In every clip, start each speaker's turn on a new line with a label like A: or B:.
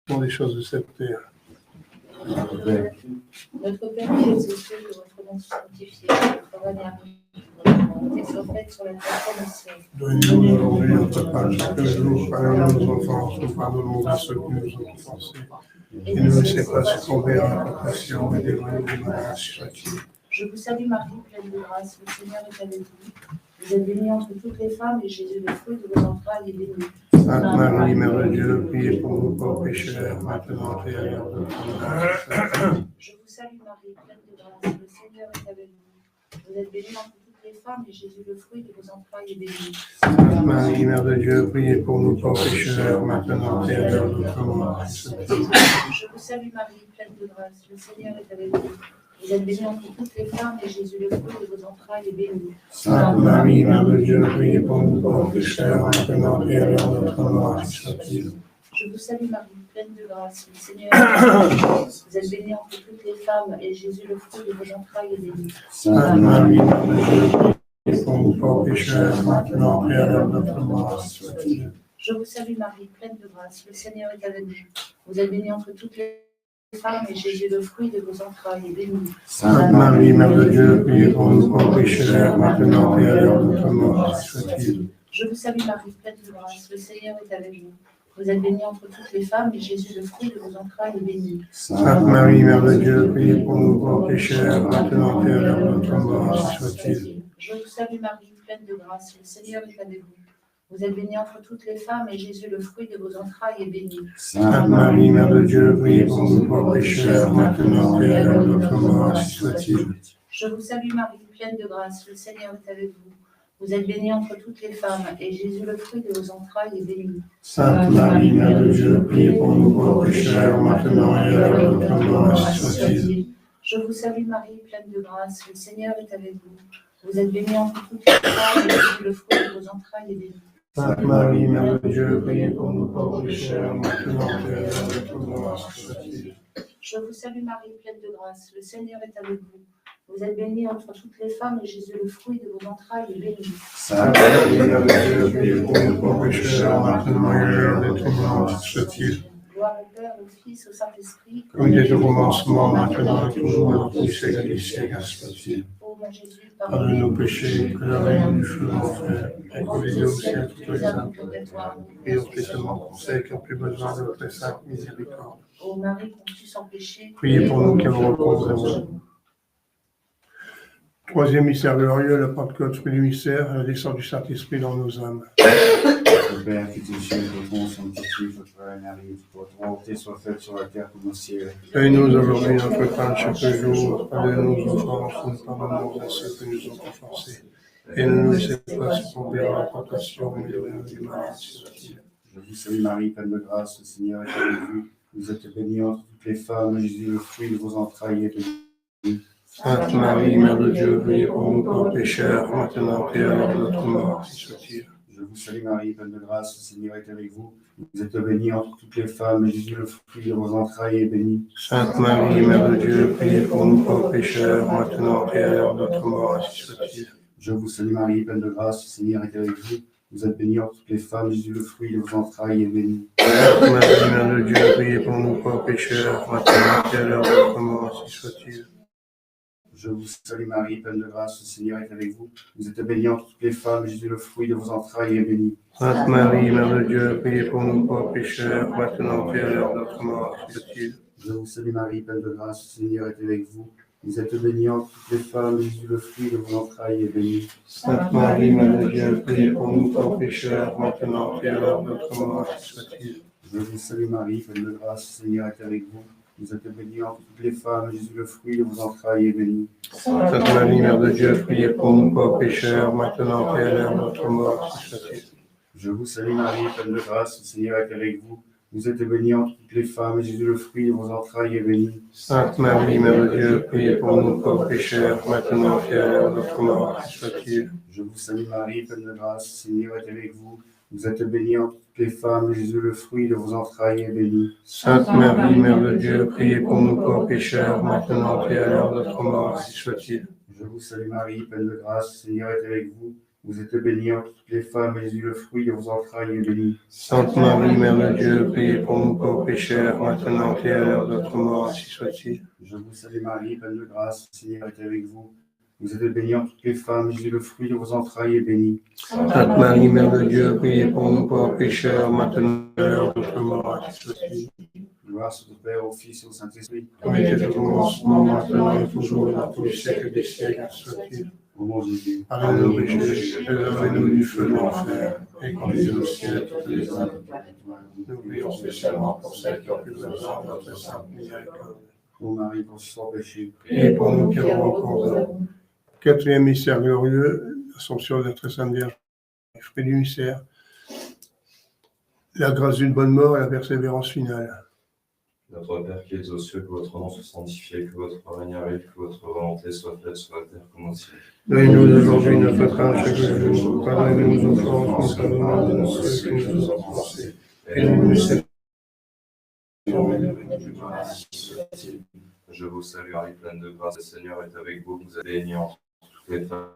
A: Dans les choses de cette terre.
B: Notre Père qui es aux cieux, que votre nom soit sanctifié, que votre règne arrive, que votre volonté soit faite sur la terre comme au ciel.
A: Donnez-nous aujourd'hui notre pain chaque jour, pardonnez nos offenses, nous pardonnons à ceux qui nous ont offensés. Et ne nous laissez pas succomber à la tentation, mais délivrez-nous du mal.
B: Je vous salue Marie, pleine de grâce, le Seigneur est avec vous. Vous êtes bénie entre toutes les femmes, et Jésus, le fruit de vos entrailles, est béni.
A: Sainte Marie, Mère de Dieu, priez pour nous pauvres pécheurs, maintenant et à l'heure de notre mort.
B: Je vous salue Marie, pleine de grâce, le Seigneur est avec vous. Vous êtes bénie entre toutes les femmes, et Jésus, le fruit de vos entrailles, est béni.
A: Sainte Marie, Mère de Dieu, priez pour nous pauvres pécheurs, maintenant et à l'heure de notre mort.
B: Je vous salue Marie, pleine de grâce, le Seigneur est avec vous. Vous êtes bénie entre toutes les femmes, et Jésus, le fruit de vos entrailles, est béni.
A: Sainte Marie, Mère de Dieu, priez pour nous pauvres pécheurs, maintenant et à l'heure de notre mort.
B: Je vous salue Marie, pleine de grâce, le Seigneur est avec vous. Vous êtes bénie entre toutes les femmes, et Jésus, le fruit de vos entrailles, est béni.
A: Sainte Marie, Mère de Dieu, priez pour nous pauvres pécheurs, maintenant et à l'heure de notre mort.
B: Je vous salue Marie, pleine de grâce, le Seigneur est avec vous. Vous êtes bénie entre toutes les femmes, et Jésus, le fruit de vos entrailles, est béni.
A: Sainte Marie, Mère de Dieu, priez pour nous pauvres pécheurs, maintenant et à l'heure de notre mort.
B: Je vous salue Marie, pleine de grâce, le Seigneur est avec vous. Vous êtes bénie entre toutes les femmes, et Jésus, le fruit de vos entrailles, est béni.
A: Sainte Marie, Mère de Dieu, priez pour nous pauvres pécheurs, maintenant et à l'heure de notre mort.
B: Je vous salue Marie, pleine de grâce, le Seigneur est avec vous. Vous êtes bénie entre toutes les femmes, et Jésus, le fruit de vos entrailles, est béni.
A: Sainte Marie, Mère de Dieu, priez pour nous pauvres pécheurs, maintenant et à l'heure de notre mort.
B: Je vous salue Marie, pleine de grâce, le Seigneur est avec vous. Vous êtes bénie entre toutes les femmes, et Jésus, le fruit de vos entrailles, est béni.
A: Sainte Marie, Mère de Dieu, priez pour nous pauvres pécheurs, maintenant et à l'heure de notre mort.
B: Je vous salue Marie, pleine de grâce, le Seigneur est avec vous. Vous êtes bénie entre toutes les femmes, et Jésus, le fruit de vos entrailles, est béni.
A: Sainte Marie, Mère de Dieu, priez pour nous pauvres pécheurs, maintenant et à l'heure de notre mort.
B: Je vous salue Marie, pleine de grâce, le Seigneur est avec vous. Vous êtes bénie entre toutes les femmes, et Jésus, le fruit de vos entrailles, est béni.
A: Sainte Marie, Mère de Dieu, priez pour nous pauvres pécheurs, maintenant et à l'heure de notre mort.
B: Gloire au Père, au Fils, au Saint-Esprit,
A: comme il est au commencement, maintenant et toujours, et dans tous les siècles des siècles.
B: Ô mon Jésus,
A: Pardonne nos péchés, préservez-nous du feu de l'enfer, et conduisez au ciel toutes les âmes, et au spécialement pour celles qui ont plus besoin de votre sainte miséricorde.
B: Ô Marie conçue sans péché,
A: Priez pour nous qui avons recours à vous. Troisième mystère glorieux, la Pentecôte, fruit du mystère, la descente du Saint-Esprit dans nos âmes.
C: Notre Père qui es aux cieux, votre nom sanctifié, votre règne arrive, votre volonté soit faite sur la terre comme au ciel.
A: Donne-nous aujourd'hui notre pain de chaque jour, pardonne-nous nos offenses, nous pardonnons à ceux qui nous ont offensés. Et ne nous laissez pas succomber à la tentation, mais délivrez-nous du mal.
C: Je vous salue Marie, pleine de grâce, le Seigneur est avec vous. Vous êtes bénie entre toutes les femmes, et Jésus, le fruit de vos entrailles, est béni.
A: Sainte Marie, Mère de Dieu, priez pour nous pauvres pécheurs, maintenant et à l'heure de notre mort, si soit-il.
C: Je vous salue Marie, pleine de grâce, le Seigneur est avec vous. Vous êtes bénie entre toutes les femmes, et Jésus, le fruit de vos entrailles, est béni.
A: Sainte Marie, Mère de Dieu, priez pour nous pauvres pécheurs, maintenant et à l'heure de notre mort, si soit-il.
C: Je vous salue Marie, pleine de grâce, le Seigneur est avec vous. Vous êtes bénie entre toutes les femmes, Jésus, le fruit de vos entrailles, est béni.
A: Sainte Marie, Mère de Dieu, priez pour nous pauvres pécheurs, maintenant et à l'heure de notre mort, si soit-il.
C: Je vous salue Marie, pleine de grâce, le Seigneur est avec vous. Vous êtes bénie entre toutes les femmes, et Jésus, le fruit de vos entrailles, est béni.
A: Sainte Marie, Mère de Dieu, priez pour nous pauvres pécheurs, maintenant et à l'heure de notre mort, si soit-il.
C: Je vous salue Marie, pleine de grâce, le Seigneur est avec vous. Vous êtes bénie entre toutes les femmes, et Jésus, le fruit de vos entrailles, est béni.
A: Sainte Marie, Mère de Dieu, priez pour nous pauvres pécheurs, maintenant et à l'heure de notre mort, si soit-il.
C: Je vous salue Marie, pleine de grâce, le Seigneur est avec vous. Vous êtes bénie entre toutes les femmes, et Jésus, le fruit de vos entrailles, est béni.
A: Sainte Marie, Mère de Dieu, priez pour nous pauvres pécheurs, maintenant et à l'heure de notre mort, si soit-il.
C: Je vous salue Marie, pleine de grâce, le Seigneur est avec vous. Vous êtes bénie entre toutes les femmes, et Jésus, le fruit de vos entrailles, est béni.
A: Sainte Marie, Mère de Dieu, priez pour nous pauvres pécheurs, maintenant et à l'heure de notre mort, si soit-il.
C: Je vous salue Marie, pleine de grâce, le Seigneur est avec vous. Vous êtes bénie entre toutes les femmes, et Jésus, le fruit de vos entrailles, est béni.
A: Sainte Marie, Mère de Dieu, priez pour nous pauvres pécheurs, maintenant et à l'heure de notre mort, si soit-il.
C: Je vous salue Marie, pleine de grâce, le Seigneur est avec vous. Vous êtes bénie entre toutes les femmes, et Jésus, le fruit de vos entrailles, est béni.
A: Sainte Marie, Mère de Dieu, priez pour nous pauvres pécheurs, maintenant et à l'heure de notre mort, ainsi soit-il.
C: Je vous salue Marie, pleine de grâce, le Seigneur est avec vous. Vous êtes bénie entre toutes les femmes, et Jésus, le fruit de vos entrailles, est béni.
A: Sainte Marie, Mère de Dieu, priez pour nous pauvres pécheurs, maintenant et à l'heure de notre mort, ainsi soit-il.
C: Gloire soit au Père, au Fils et au Saint-Esprit.
A: Comme il était au commencement, maintenant et toujours, dans tous les siècles des siècles, ainsi soit-il.
C: Au nom de Jésus.
A: Pardonne-nous nos péchés, préservez-nous du feu de l'enfer, et conduisez au ciel toutes les âmes. Nous prions spécialement pour celles qui ont plus besoin de notre sainte miséricorde.
C: Ô Marie, conçue sans péché.
A: Et pour nous qui avons recours à vous. Quatrième mystère glorieux, l'Assomption de la Très Sainte Vierge. Fruit du mystère, la grâce d'une bonne mort et la persévérance finale.
D: Notre Père qui es aux cieux, que votre nom soit sanctifié, que votre règne arrive, que votre volonté soit faite sur la terre comme au ciel.
A: Donnez-nous aujourd'hui notre pain chaque jour. Pardonnez-nous nos offenses, nous pardonnons de ceux qui nous ont offensés. Et ne nous laissez
D: Je vous salue Marie, pleine de grâce, le Seigneur est avec vous. Vous êtes bénie entre toutes les femmes.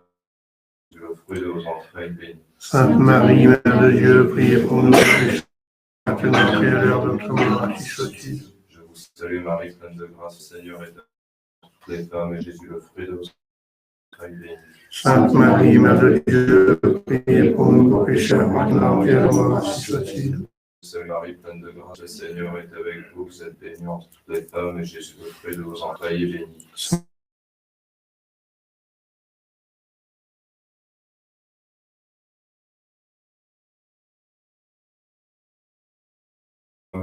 D: Le fruit de vos entrailles est béni.
A: Sainte Marie, Mère de Dieu, priez pour nous pécheurs, maintenant et à l'heure de notre mort, ainsi soit-il.
D: Je vous salue Marie, pleine de grâce, le Seigneur est avec vous. Toutes les femmes, et Jésus, le fruit de vos entrailles est béni.
A: Sainte Marie, Mère de Dieu, priez pour nous pécheurs, maintenant et à la mort, ainsi soit-il.
D: Je vous salue Marie, pleine de grâce, le Seigneur est avec vous. Vous êtes bénie entre toutes les femmes, et Jésus, le fruit de vos entrailles est béni.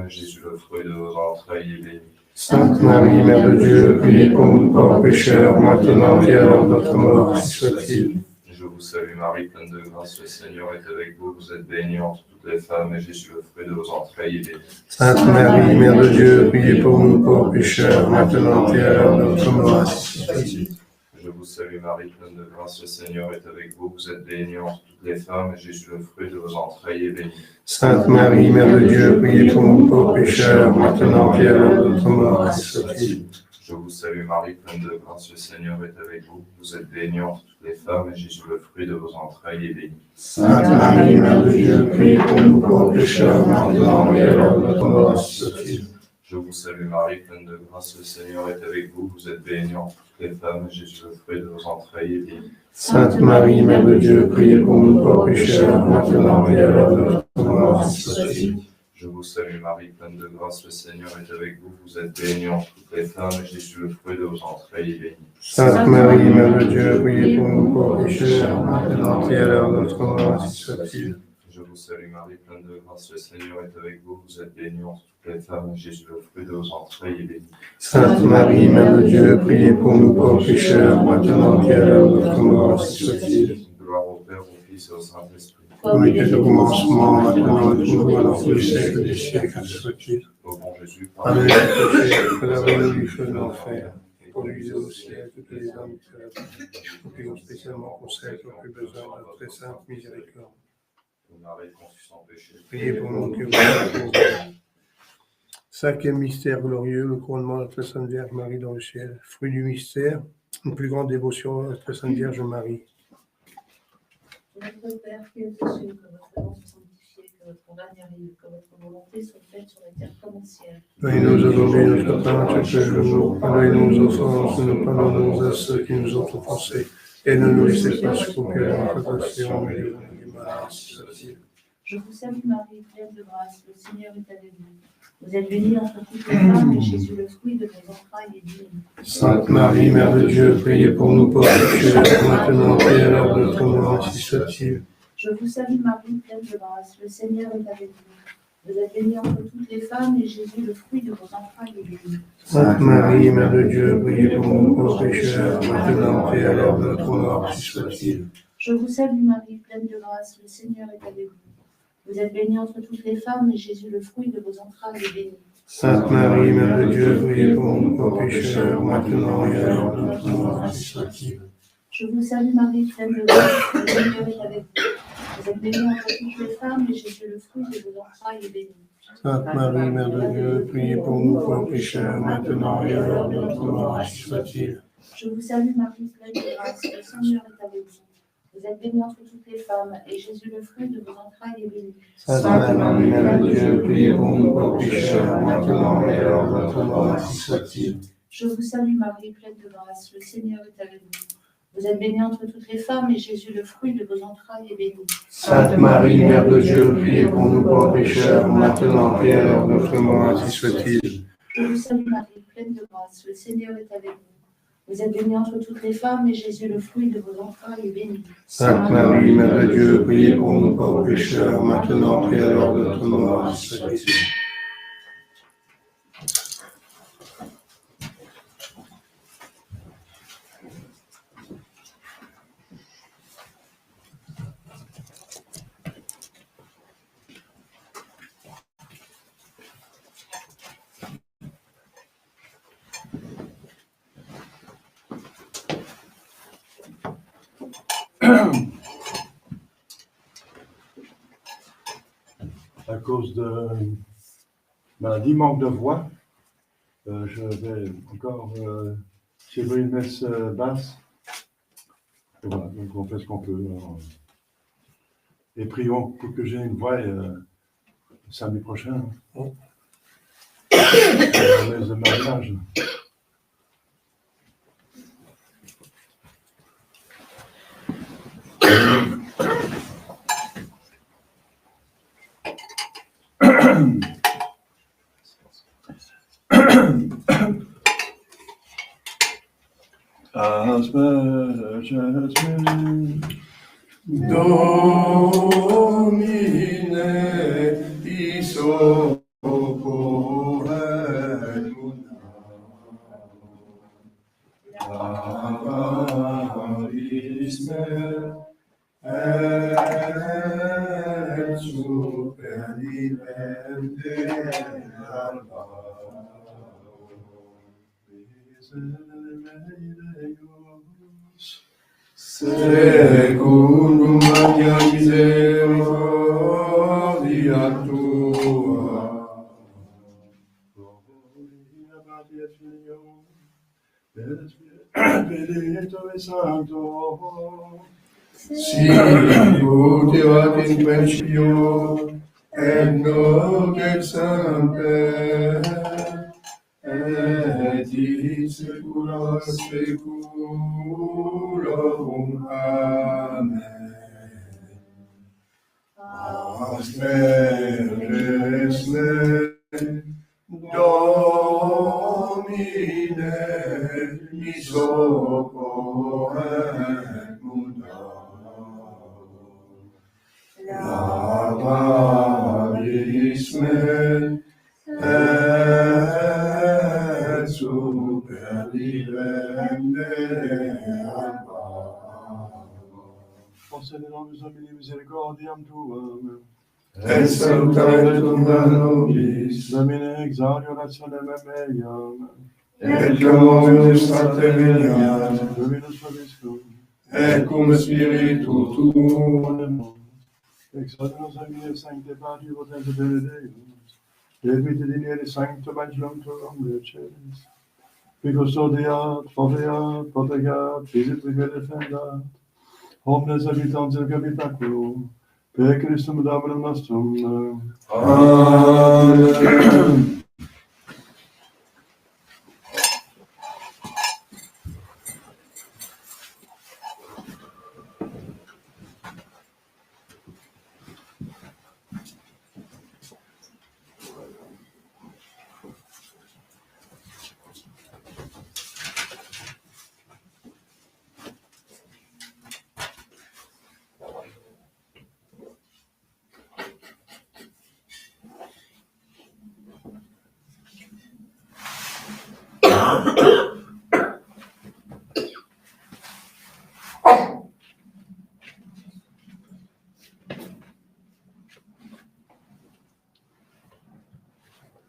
D: Jésus, le fruit de vos entrailles est béni.
A: Sainte Marie, Mère de Dieu, priez pour nous pauvres pécheurs, maintenant et à l'heure de notre mort, ainsi soit-il.
D: Je vous salue Marie, pleine de grâce, le Seigneur est avec vous. Vous êtes bénie entre toutes les femmes, et Jésus, le fruit de vos entrailles est béni.
A: Sainte Marie, Mère de Dieu, priez pour nous pauvres pécheurs, maintenant et à l'heure de notre mort, ainsi soit-il.
D: Je vous salue Marie, pleine de grâce, le Seigneur est avec vous. Vous êtes bénie entre toutes les femmes, et Jésus, le fruit de vos entrailles est béni.
A: Sainte Marie, Mère de Dieu, priez pour nous pauvres pécheurs, maintenant et à l'heure de notre mort, ainsi soit-il.
D: Je vous salue Marie, pleine de grâce, le Seigneur est avec vous. Vous êtes bénie entre toutes les femmes, et Jésus, le fruit de vos entrailles est béni.
A: Sainte Marie, Mère de Dieu, priez pour nous pauvres pécheurs, maintenant et à l'heure de notre mort, ainsi soit-il.
D: Je vous salue Marie, pleine de grâce, le Seigneur est avec vous. Vous êtes bénie entre toutes les femmes, et Jésus, le fruit de vos entrailles est béni.
A: Sainte Marie, Mère de Dieu, priez pour nous pauvres pécheurs, maintenant et à l'heure de notre mort, ainsi soit-il.
D: Je vous salue Marie, pleine de grâce, le Seigneur est avec vous. Vous êtes bénie entre toutes les femmes, et Jésus, le fruit de vos entrailles est béni.
A: Sainte Marie, Mère de Dieu, priez pour nous pauvres pécheurs, maintenant et à l'heure de notre mort, ainsi soit-il.
D: Je vous salue Marie, pleine de grâce, le Seigneur est avec vous. Vous êtes bénie entre toutes les femmes, et Jésus, le fruit de vos entrailles est béni.
A: Sainte Marie, Mère de Dieu, priez pour nous pauvres pécheurs, maintenant et à l'heure de notre mort, ainsi soit-il.
D: Gloire au Père, au Fils et au Saint-Esprit.
A: Comme il était au commencement, maintenant et toujours, dans tous les siècles des siècles, ainsi soit-il.
D: Ô bon Jésus,
A: Pardonnez nos péchés, préservez-nous du feu de l'enfer, et conduisez au ciel toutes les âmes qui sont là. Nous prions spécialement pour celles qui ont plus besoin de notre très sainte miséricorde.
D: ô Marie conçue sans péché.
A: Priez pour nous qui vous pauvres. Cinquième mystère glorieux, le couronnement de la Très Sainte Vierge Marie dans le ciel. Fruit du mystère, une plus grande dévotion à la Très Sainte Vierge Marie.
B: Notre Père qui es aux cieux, que votre nom soit sanctifié, que votre règne arrive, que votre volonté soit faite sur la terre comme au ciel.
A: Donnez-nous aujourd'hui notre pain chaque jour. Pardonnez-nous nos offenses, nous pardonnons à ceux qui nous ont offensés. Et ne nous laissez pas succomber à la tentation, mais délivrez-nous du mal, ainsi soit-il.
B: Je vous salue Marie, pleine de grâce, le Seigneur est avec vous. Vous êtes bénie entre toutes les femmes, et Jésus, le fruit de vos entrailles, est béni.
A: Sainte Marie, Mère de Dieu, priez pour nous pauvres pécheurs, maintenant et à l'heure de notre mort, ainsi soit-il.
B: Je vous salue Marie, pleine de grâce, le Seigneur est avec vous. Vous êtes bénie entre toutes les femmes, et Jésus, le fruit de vos entrailles, est béni.
A: Sainte Marie, Mère de Dieu, priez pour nous pauvres pécheurs, maintenant et à l'heure de notre mort, ainsi soit-il.
B: Je vous salue Marie, pleine de grâce, le Seigneur est avec vous. Vous êtes bénie entre toutes les femmes, et Jésus, le fruit de vos entrailles, est béni.
A: Sainte Marie, Mère de Dieu, priez pour nous pauvres pécheurs, maintenant et à l'heure de notre mort, ainsi soit-il.
B: Je vous salue Marie, pleine de grâce, le Seigneur est avec vous. Vous êtes bénie entre toutes les femmes, et Jésus, le fruit de vos entrailles, est béni.
A: Sainte Marie, Mère de Dieu, priez pour nous pauvres pécheurs, maintenant et à l'heure de notre mort, ainsi soit-il.
B: Je vous salue Marie, pleine de grâce, le Seigneur est avec vous. Vous êtes bénie entre toutes les femmes, et Jésus, le fruit de vos entrailles, est béni.
A: Sainte Marie, Mère de Dieu, priez pour nous pauvres pécheurs, maintenant et à l'heure de notre mort, ainsi soit-il.
B: Je vous salue Marie, pleine de grâce, le Seigneur est avec vous. Vous êtes bénie entre toutes les femmes, et Jésus, le fruit de vos entrailles, est béni.
A: Sainte Marie, Mère de Dieu, priez pour nous pauvres pécheurs, maintenant et à l'heure de notre mort, ainsi soit-il.
B: Je vous salue Marie, pleine de grâce, le Seigneur est avec vous. Vous êtes bénie entre toutes les femmes, et Jésus, le fruit de vos entrailles, est béni.
A: Sainte Marie, Mère de Dieu, priez pour nous pauvres pécheurs, maintenant et à l'heure de notre mort, ainsi soit-il.
E: À cause de maladie, manque de voix, je vais encore célébrer une messe basse. Et voilà, donc on fait ce qu'on peut. Alors, et prions pour que j'ai une voix samedi prochain. La messe de mariage.
A: Domine, iso secundum magna misericordia tua.
E: Benedetto e Santo,
A: Sic ut erat in principio, et nunc et semper, et in saecula saeculorum. Amen. Asperges me, Domine, misericorde muta. Lababis me, et supervivende alba.
E: concedere nos domini misericordiam tuam,
A: Et salutamentum nobis,
E: Domine exaudi orationem meiam,
A: et clamoribus a te veniat,
E: Dominus vobiscum,
A: et cum spiritu tuum,
E: exaudi nos domini sancte Patri potente Deus, et vite sanctum angelum tuum leceris, qui custodiat, foveat, protegat, visitque defendat, omnes habitantes del habitaculo, per Christum Dominum nostrum.
A: Amen.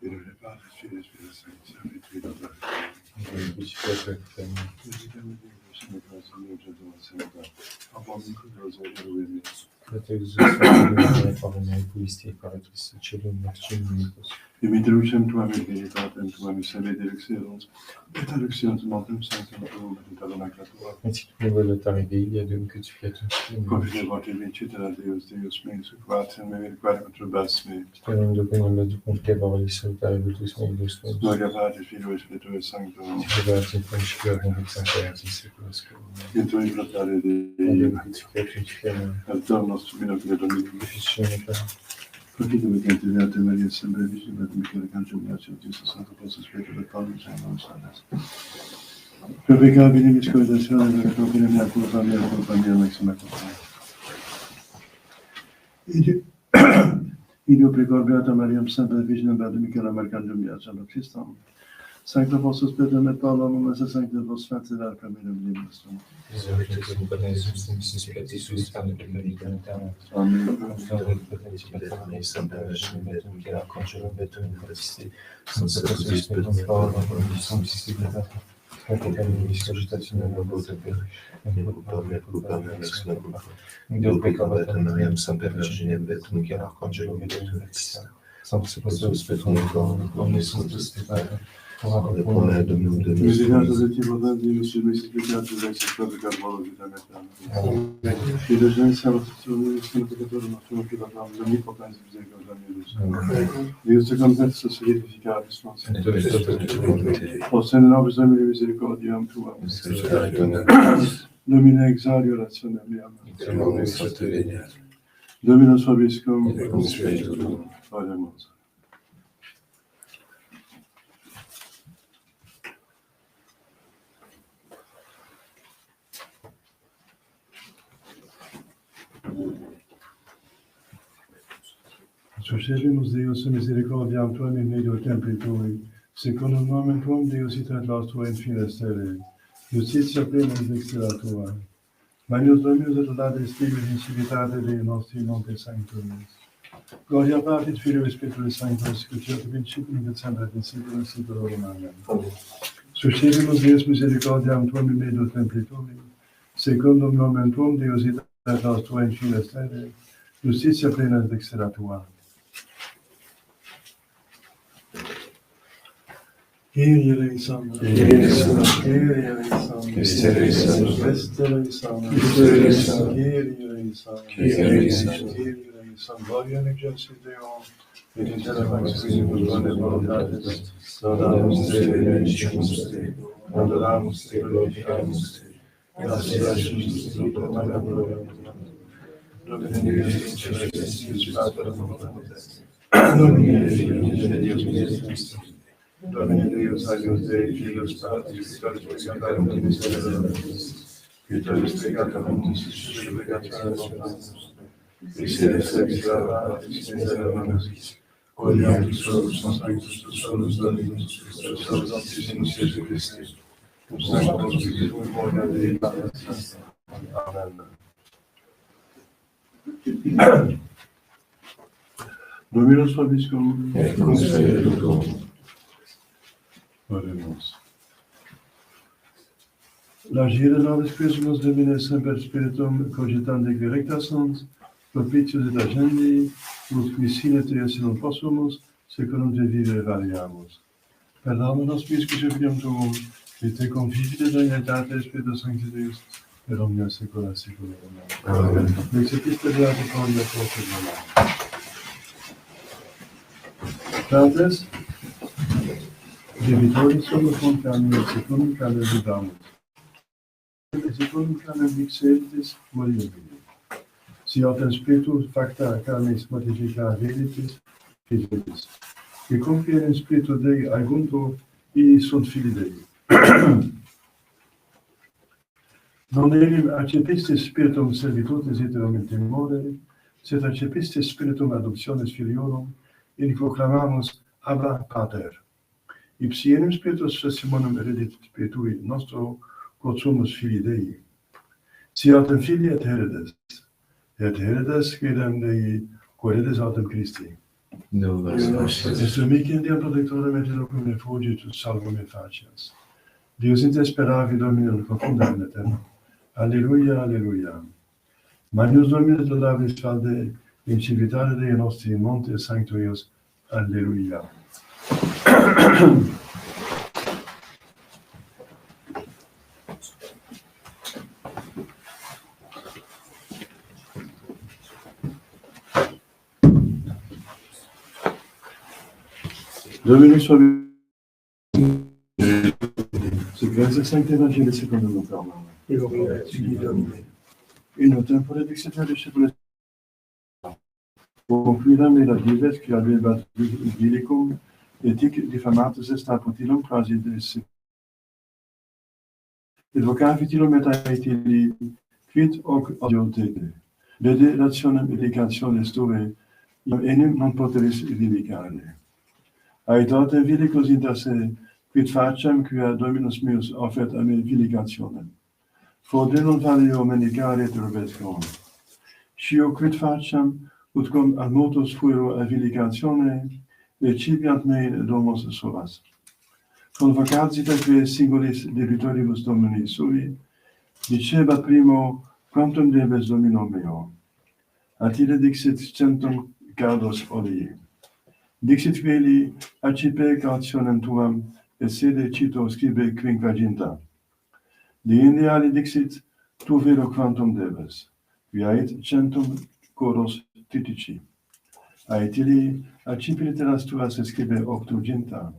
E: Et le départ, l'Esprit Saint, servitude dans ta vie.
F: Dlatego zostawiamy Pawła egoistii, care Cristo celul mercimicus.
E: Introducem tuam et veritatem tuam sede directions, et aluxions montem sanctum tuum et tabernacle tuam.
F: Ainsi que nouvelle est arrivée, il y a de que tu fais tout.
E: Confide vote vincitera Deus, Deus meus, quatem me quare conturbas me.
F: Sperăm de până la după că va fi salutare de toți mai dus.
E: Gloria Patris, Filio et Spiritus Sanctum.
F: Liberate în front și chiar în viața care ți se cunosc.
E: In tu inflatare Dei, al Dom nostrum minocule Domini. Confide vincitera te Maria, sempre vicina ad Michele Cancelliaccio, Gesù Santo Posto Spirito et Paulus et nos sanas. Per peccabili miscoridatione, per propria mia culpa maxima culpa. Ideo pregor Beata Mariam Semper Virginem Beatum Michaelem Archangelum Iacem Christum. Sancta Vostos Petrem et Paulum, et sancta vos Frater Arcaminum Dei nostrum.
F: Изолите се бъдете с святи Исус, стане прекалителен тема.
E: Amen.
F: Слава бъдете Бетон и съм превършен Бетон, кера кончером Бетон и Христи. Съм се посвещен Бетон, слава Богу, съм си си Бетата. Както към ми изслужитачи на Богу Тебе. Dio peccato Mariam Semper Virginem Beatum Chiara Congelum Beatum Christi. Sam se poseu Beatum Omnes Sanctus Spiritus.
C: Le promets de nous de
E: Misericorde de Dieu, mon Dieu, Monsieur le Seigneur, tu es secteur de Carmelo, vitamine. Et de jeunesse, à votre tour, nous sommes peccateur de notre nom, qui va dans l'omnipotence de miséricorde de Dieu. Dieu se complète ce solidificat à distance. Au sein de nos hommes et miséricordiam tuam. Domine exario rationem meam. Dominus vobiscum. Oremus. Suscebimus Deus misericordiam tuam in medio templi tui, secundum nomen tuum Deus iterat laus tua in fines terrae, justitia plena in dextera tua. Magnus Dominus et laudis Deus in civitate Dei nostri monte sanctuis. Gloria Patris Filio et Spiritus Sanctus, cruciat principium et semper et in saecula saeculorum. Amen. Suscebimus Deus misericordiam tuam in medio templi tui, secundum nomen tuum Deus iterat laus tua in fines terrae, justitia plena in dextera tua. Kyrie eleison, Kyrie eleison, Kyrie eleison, Christe eleison, Christe eleison, Christe eleison, Kyrie eleison, Kyrie eleison, Kyrie eleison, Gloria in excelsis Deo, et in terra pax vivimus bone voluntatis, laudamus Te, benedicimus Te, adoramus Te, glorificamus Te, gratiamus Te, proclamamus Te, Domine Deus in celestis, Spiritus Sanctus, Domine Deus misericordiamus, Domine Deus agios Dei, Filius Patris, Spiritus Sanctorum, Ministerium, Spiritus Peccatum, Spiritus Peccatum, Christus Sanctus, Spiritus Coliatus solus Sanctus, solus Dominus, solus Sanctissimus Iesu Christi, Sanctus Spiritus Moria Dei Patris. Amen. Dominus vobiscum.
F: Et cum spiritu tuum.
E: Oremus. L'agire nobis Christus Domine semper spiritum cogitandi recta sunt, propitius et agendi, ut qui sine te esse non possumus, secundum te vivere variamus. Perdona nos piscus et fiam tuum, et te confide Trinitate Spiritus Sancti Deus, per omnia saecula saeculorum. Amen. Excepiste beate Claudia Porta Romana. Fratres, Debitori sono confiami et secundum calem vidamus. Et secundum calem vixeritis moribili. Si autem spiritus facta carnis mortifica velitis, fidelis. Qui confiere in spiritu Dei aguntur, i sunt fili Dei. Non enim accepistis spiritum servitutis iterum in timore, sed accepistis spiritum adoptionis filiorum, in proclamamus Abba Pater. Ipsi enim spiritus sesimonum heredit spiritui nostro, quod sumus filii Dei. Si autem filii et heredes quidem Dei, quoredes autem Christi. Est mihi in Deum protectorem et locum refugitus salvum et facias. Deus inter speravi Dominum confundam in aeternum. Alleluia, alleluia. Magnus Dominus Davis Valde, in civitate Dei nostri monte sanctuius. Alleluia. Dominus Fabius. Secrets Sancte Evangelii secondo Luca.
A: Io preti Domine.
E: In un tempore dixit disciples concludermi la dives qui avebat vilicum etic diffamatus est apotilum quasi des et vocavitilum et aetili quid hoc audiotete vede rationem edicationes tuae iam enim non poteris vivicare aetate vilicus inter se quid facem quia Dominus meus offert a me vilicationem fode non valeo menicare turbescum scio quid facem utquam ad motus fuero a vilicatione recipiant me domos suas. Convocatitaque singulis debitoribus Domini sui, diceba primo quantum debes Domino meo. Atile dixit centum cardos olii. Dixit veli accipe cautionem tuam, et sede cito scribe quinquaginta. De indiali dixit, tu vero quantum debes. Viait centum coros titici. Aetili accipe litteras tuas scribe octuginta.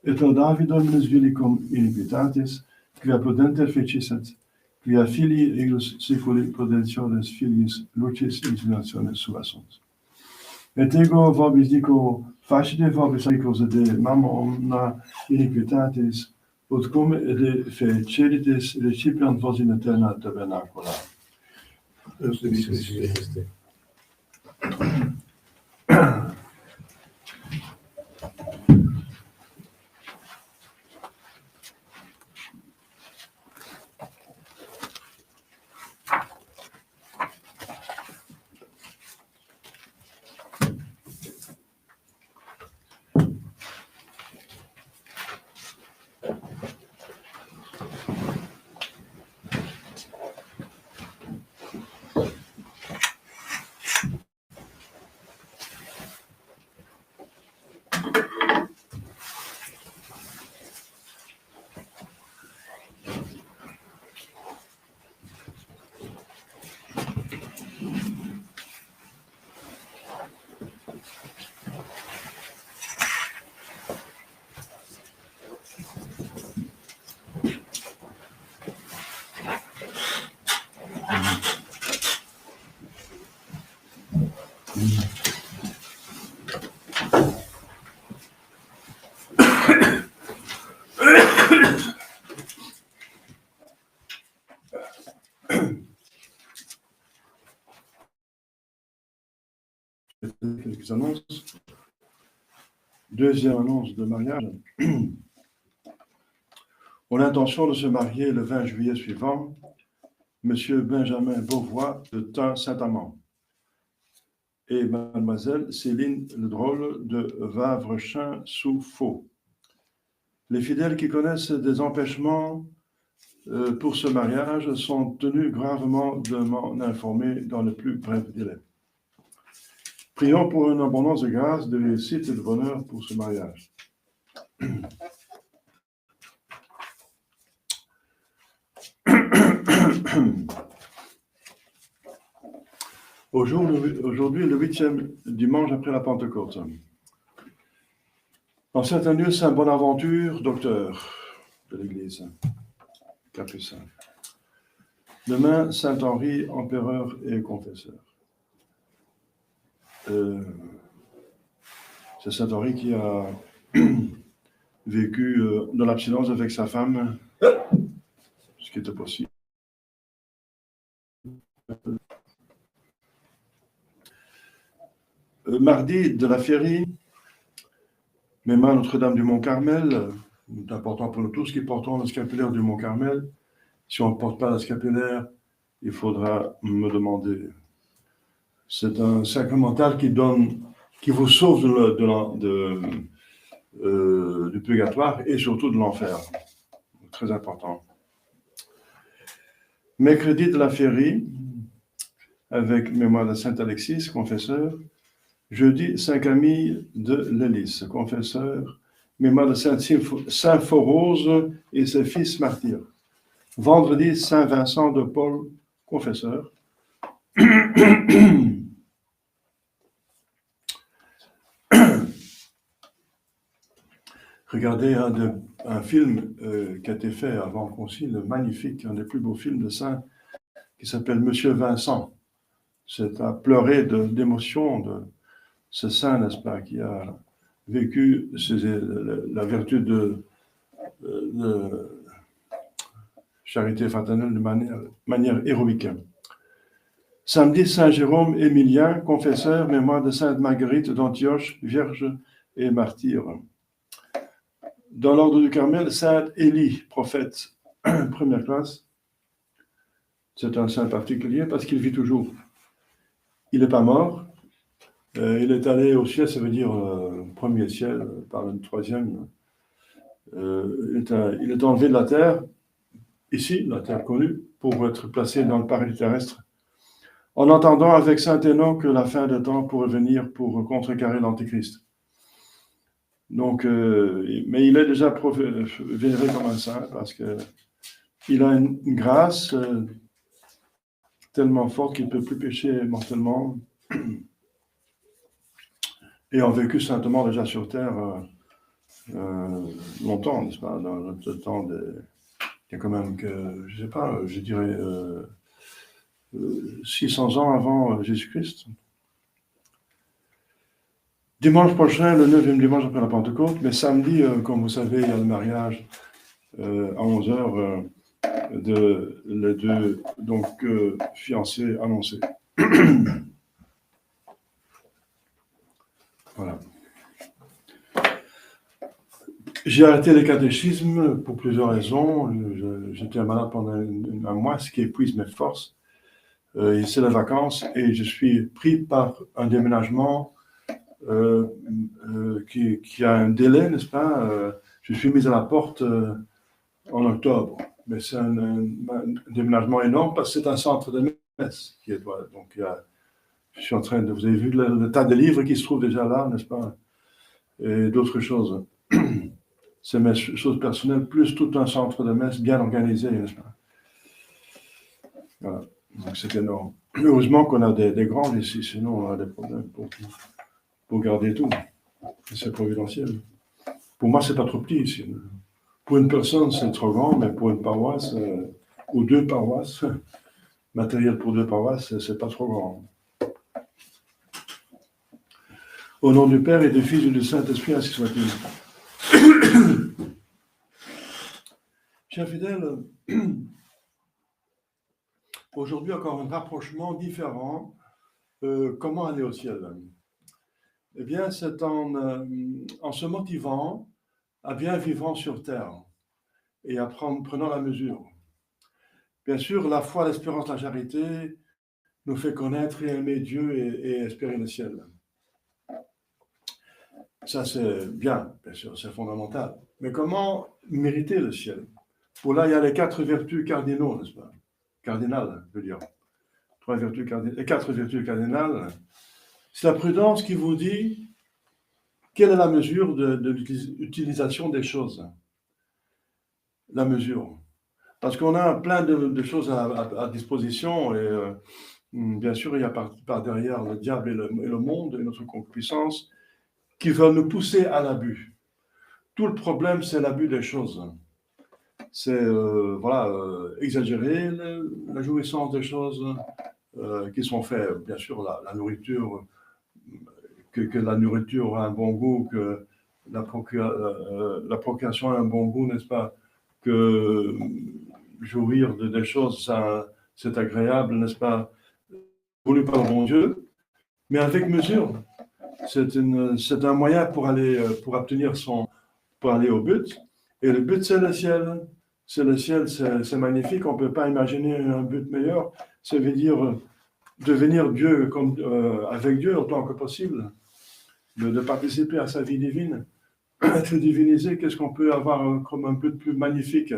E: Et o David Dominus vilicum iniquitatis, quia prudente fecisset, quia filii eius seculi prudentiores filiis lucis inclinationes suas sunt. Et ego vobis dico, facite vobis amicos de mammona iniquitatis, ut cum de fecelitis recipiant vos in eterna tabernacula. Quelques annonces. Deuxième annonce de mariage. On a l'intention de se marier le 20 juillet suivant, Monsieur Benjamin Beauvois de Tain-Saint-Amand et Mademoiselle Céline Ledrôle de Wavrechin-sous-Faux. Les fidèles qui connaissent des empêchements pour ce mariage sont tenus gravement de m'en informer dans le plus bref délai. Prions pour une abondance de grâce, de réussite et de bonheur pour ce mariage. Aujourd'hui, le 8e dimanche après la Pentecôte. En certain lieu, Saint Bonaventure, docteur de l'Église, capucin. Demain, Saint Henri, empereur et confesseur. C'est Saint Henri qui a vécu dans l'abstinence avec sa femme, ce qui était possible. Mardi de la Féerie, Mémoire Notre-Dame du Mont-Carmel, c'est important pour nous tous qui portons le scapulaire du Mont-Carmel. Si on ne porte pas le scapulaire, il faudra me demander. C'est un sacramental qui vous sauve du purgatoire et surtout de l'enfer. Très important. Mercredi de la Féerie, avec mémoire de Saint Alexis, confesseur. Jeudi, Saint Camille de l'Hélice, confesseur. Mémoire de Saint Phorose et ses fils martyrs. Vendredi, Saint Vincent de Paul, confesseur. Regardez un film qui a été fait avant le concile, magnifique, un des plus beaux films de saint, qui s'appelle Monsieur Vincent. C'est à pleurer d'émotion de ce saint, n'est-ce pas, qui a vécu la vertu de charité fraternelle de manière héroïque. Samedi, Saint Jérôme Émilien, confesseur, mémoire de Sainte Marguerite d'Antioche, vierge et martyr. Dans l'ordre du Carmel, Saint Élie, prophète, première classe. C'est un saint particulier parce qu'il vit toujours. Il n'est pas mort. Il est allé au ciel, ça veut dire premier ciel, par le troisième. Il est enlevé de la terre, ici, la terre connue, pour être placé dans le paradis terrestre. En entendant avec Saint Hénon que la fin des temps pourrait venir pour contrecarrer l'Antéchrist. Donc, mais il est déjà vénéré comme un saint parce qu'il a une grâce tellement forte qu'il ne peut plus pécher mortellement. Et ont vécu saintement déjà sur terre longtemps, n'est-ce pas? Dans le temps il y a quand même que, je ne sais pas, je dirais 600 ans avant Jésus-Christ. Dimanche prochain, le 9e dimanche après la Pentecôte, mais samedi, comme vous savez, il y a le mariage à 11h les deux fiancés annoncés. Voilà. J'ai arrêté les catéchismes pour plusieurs raisons. J'étais malade pendant un mois, ce qui épuise mes forces. C'est les vacances et je suis pris par un déménagement qui a un délai, n'est-ce pas? Je suis mis à la porte en octobre, mais c'est un déménagement énorme parce que c'est un centre de messe qui est donc je suis en train de... Vous avez vu le tas de livres qui se trouvent déjà là, n'est-ce pas? Et d'autres choses. C'est mes choses personnelles, plus tout un centre de messe bien organisé, n'est-ce pas? Voilà. Donc c'est énorme. Heureusement qu'on a des grands ici, sinon on a des problèmes pour garder tout. C'est providentiel. Pour moi, c'est pas trop petit ici. Pour une personne, c'est trop grand, mais pour une paroisse, ou deux paroisses, matériel pour deux paroisses, c'est pas trop grand. Au nom du Père et du Fils et du Saint-Esprit, ainsi soit-il. Chers fidèles, aujourd'hui encore un rapprochement différent. Comment aller au ciel? Eh bien, c'est en se motivant à bien vivre sur terre et prenant la mesure. Bien sûr, la foi, l'espérance, la charité nous fait connaître et aimer Dieu et espérer le ciel. Ça, c'est bien sûr, c'est fondamental. Mais comment mériter le ciel? Pour là, il y a les 4 vertus cardinaux, n'est-ce pas? Cardinales, je veux dire. 4 vertus cardinales. C'est la prudence qui vous dit quelle est la mesure de l'utilisation des choses. La mesure. Parce qu'on a plein de choses à disposition et bien sûr, il y a par derrière le diable et le monde et notre concupiscence qui veulent nous pousser à l'abus. Tout le problème, c'est l'abus des choses. C'est exagérer la jouissance des choses qui sont faites. Bien sûr, la nourriture, que la nourriture a un bon goût, que la procréation a un bon goût, n'est-ce pas? Que jouir des choses, ça, c'est agréable, n'est-ce pas? Voulu par le bon Dieu, mais avec mesure. C'est un moyen pour aller au but. Et le but, c'est le ciel. C'est le ciel, c'est magnifique. On ne peut pas imaginer un but meilleur. Ça veut dire devenir Dieu avec Dieu autant que possible. De participer à sa vie divine. Être divinisé, qu'est-ce qu'on peut avoir comme un but plus magnifique?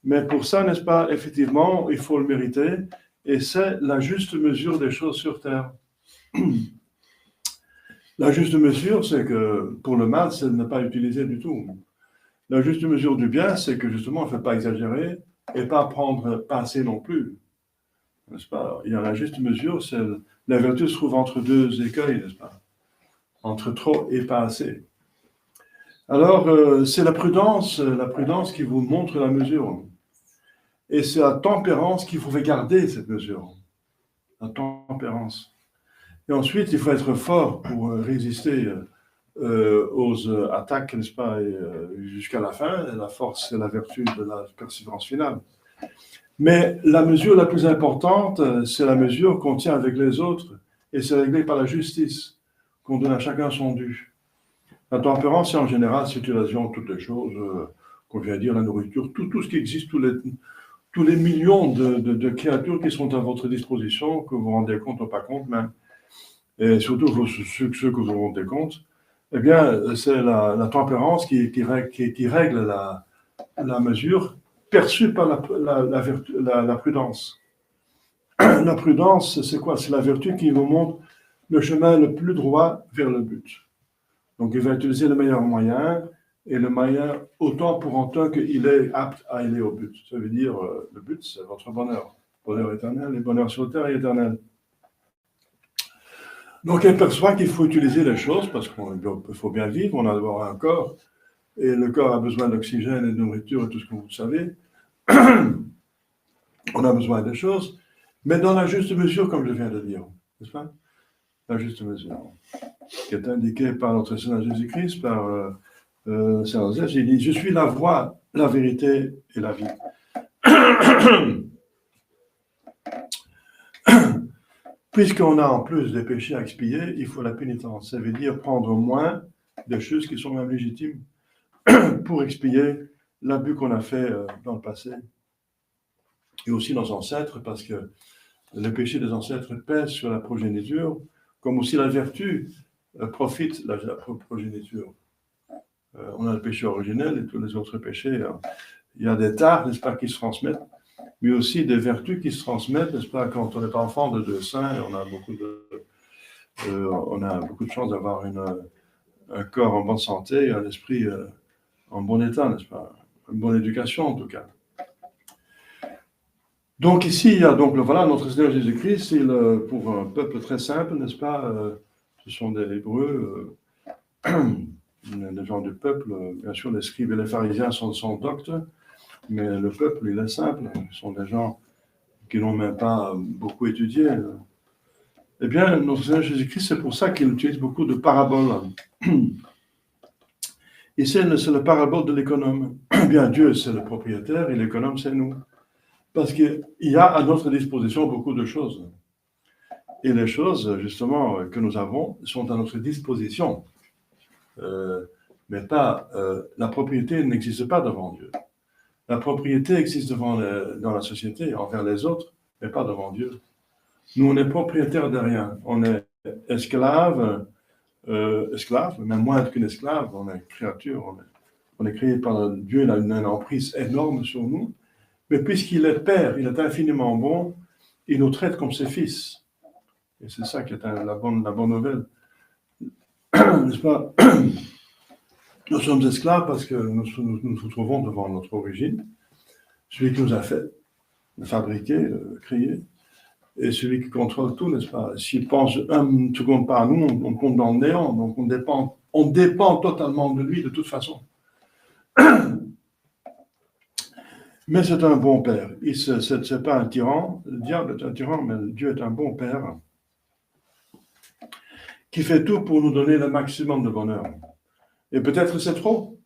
E: Mais pour ça, n'est-ce pas, effectivement, il faut le mériter. et c'est la juste mesure des choses sur terre. La juste mesure, c'est que pour le mal, c'est de ne pas utiliser du tout. La juste mesure du bien, c'est que justement, on ne fait pas exagérer et pas prendre pas assez non plus. N'est-ce pas? Il y a la juste mesure, c'est la vertu se trouve entre deux écueils, n'est-ce pas? Entre trop et pas assez. Alors, c'est la prudence qui vous montre la mesure. Et c'est la tempérance qui vous fait garder cette mesure. La tempérance. Et ensuite, il faut être fort pour résister aux attaques, n'est-ce pas, jusqu'à la fin. La force, c'est la vertu de la persévérance finale. Mais la mesure la plus importante, c'est la mesure qu'on tient avec les autres, et c'est réglé par la justice, qu'on donne à chacun son dû. La tempérance, c'est en général situation de toutes les choses, qu'on vient de dire, la nourriture, tout ce qui existe, tous les millions de créatures qui sont à votre disposition, que vous vous rendez compte ou pas compte même, et surtout ceux que vous vous rendez compte, eh bien, c'est la tempérance qui règle la mesure perçue par la prudence. La prudence, c'est quoi? C'est la vertu qui vous montre le chemin le plus droit vers le but. Donc, il va utiliser le meilleur moyen, et le moyen autant pour autant qu'il est apte à aller au but. Ça veut dire, le but, c'est votre bonheur. Bonheur éternel, et bonheur sur terre et éternel. Donc, elle perçoit qu'il faut utiliser les choses, parce qu'il faut bien vivre, on a d'abord un corps, et le corps a besoin d'oxygène et de nourriture et tout ce que vous savez. On a besoin des choses, mais dans la juste mesure, comme je viens de dire, n'est-ce pas? La juste mesure, qui est indiquée par notre Seigneur Jésus-Christ, par Saint Joseph. Il dit, je suis la voie, la vérité et la vie. Puisqu'on a en plus des péchés à expier, il faut la pénitence. Ça veut dire prendre moins des choses qui sont même légitimes pour expier l'abus qu'on a fait dans le passé. Et aussi nos ancêtres, parce que le péché des ancêtres pèse sur la progéniture, comme aussi la vertu profite de la progéniture. On a le péché originel et tous les autres péchés. Il y a des tares, n'est-ce pas, qui se transmettent, mais aussi des vertus qui se transmettent, n'est-ce pas, quand on est enfant de deux saints, on a beaucoup de chance d'avoir un corps en bonne santé, un esprit en bon état, n'est-ce pas, une bonne éducation en tout cas. Donc ici, il y a donc voilà, notre Seigneur Jésus-Christ, pour un peuple très simple, n'est-ce pas, ce sont des Hébreux, des gens du peuple, bien sûr les scribes et les pharisiens sont doctes, mais le peuple, il est simple, ce sont des gens qui n'ont même pas beaucoup étudié. Eh bien, notre Seigneur Jésus-Christ, c'est pour ça qu'il utilise beaucoup de paraboles. Et c'est le parabole de l'économe. Eh bien, Dieu, c'est le propriétaire et l'économe, c'est nous. Parce qu'il y a à notre disposition beaucoup de choses. Et les choses, justement, que nous avons sont à notre disposition. Mais pas, la propriété n'existe pas devant Dieu. La propriété existe dans la société, envers les autres, mais pas devant Dieu. Nous, on est propriétaire de rien. On est esclave, même moins qu'une esclave, on est créature. On est créé par Dieu, il a une emprise énorme sur nous. Mais puisqu'il est Père, il est infiniment bon, il nous traite comme ses fils. Et c'est ça qui est la bonne nouvelle. N'est-ce pas? Nous sommes esclaves parce que nous nous trouvons devant notre origine. Celui qui nous a fait, fabriqué, créé, et celui qui contrôle tout, n'est-ce pas? S'il pense une seconde pas à nous, on tombe dans le néant. Donc on dépend totalement de lui de toute façon. Mais c'est un bon père. Ce n'est pas un tyran. Le diable est un tyran, mais Dieu est un bon père qui fait tout pour nous donner le maximum de bonheur. Et peut-être c'est trop.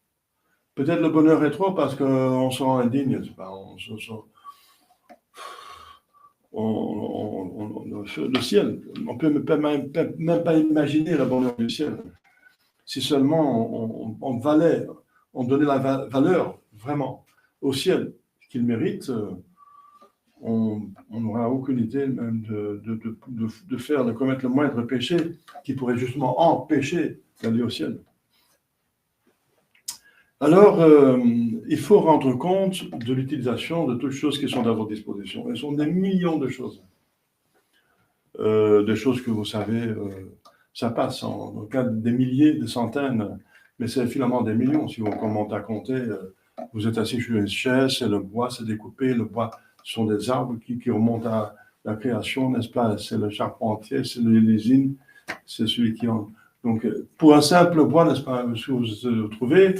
E: Peut-être le bonheur est trop parce qu'on se rend indigne. Le ciel, on ne peut même pas imaginer le bonheur du ciel. Si seulement on donnait la valeur vraiment au ciel qu'il mérite, on n'aura aucune idée même de commettre le moindre péché qui pourrait justement empêcher d'aller au ciel. Alors, il faut rendre compte de l'utilisation de toutes choses qui sont à votre disposition. Elles sont des millions de choses. Des choses que vous savez, ça passe en cas des milliers, des centaines, mais c'est finalement des millions. Si on commence à compter, vous êtes assis sur une chaise, et le bois s'est découpé, le bois sont des arbres qui remontent à la création, n'est-ce pas? C'est le charpentier, c'est l'usine, c'est celui qui en... Donc, pour un simple bois, n'est-ce pas, si vous trouvez,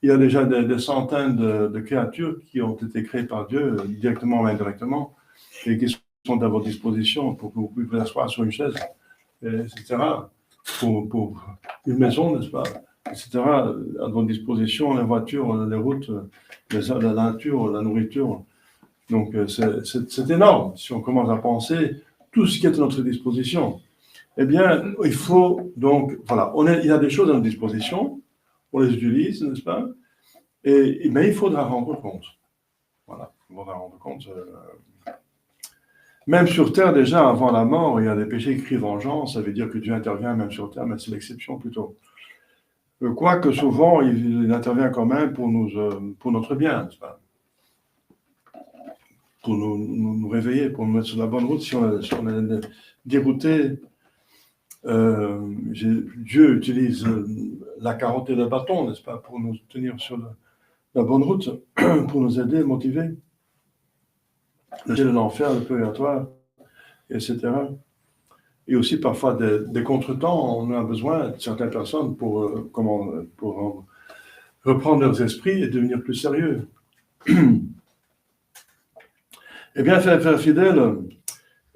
E: il y a déjà des centaines de créatures qui ont été créées par Dieu, directement ou indirectement, et qui sont à votre disposition pour que vous puissiez vous asseoir sur une chaise, etc. Pour une maison, n'est-ce pas, etc. À votre disposition, les voitures, les routes, la nature, la nourriture. Donc, c'est énorme si on commence à penser tout ce qui est à notre disposition. Eh bien, il faut donc, voilà, il y a des choses à notre disposition, on les utilise, n'est-ce pas? Mais il faudra rendre compte. Voilà, il faudra rendre compte. Même sur terre, déjà, avant la mort, il y a des péchés qui crient vengeance, ça veut dire que Dieu intervient même sur terre, mais c'est l'exception plutôt. Quoique souvent, il intervient quand même pour notre bien, n'est-ce pas? Pour nous réveiller, pour nous mettre sur la bonne route, si on est dérouté. Dieu utilise la carotte et le bâton, n'est-ce pas, pour nous tenir sur la bonne route, pour nous aider, motiver. Le ciel de l'enfer, le purgatoire, etc. Et aussi parfois des contretemps, on a besoin de certaines personnes pour reprendre leurs esprits et devenir plus sérieux. Eh bien, frères fidèles,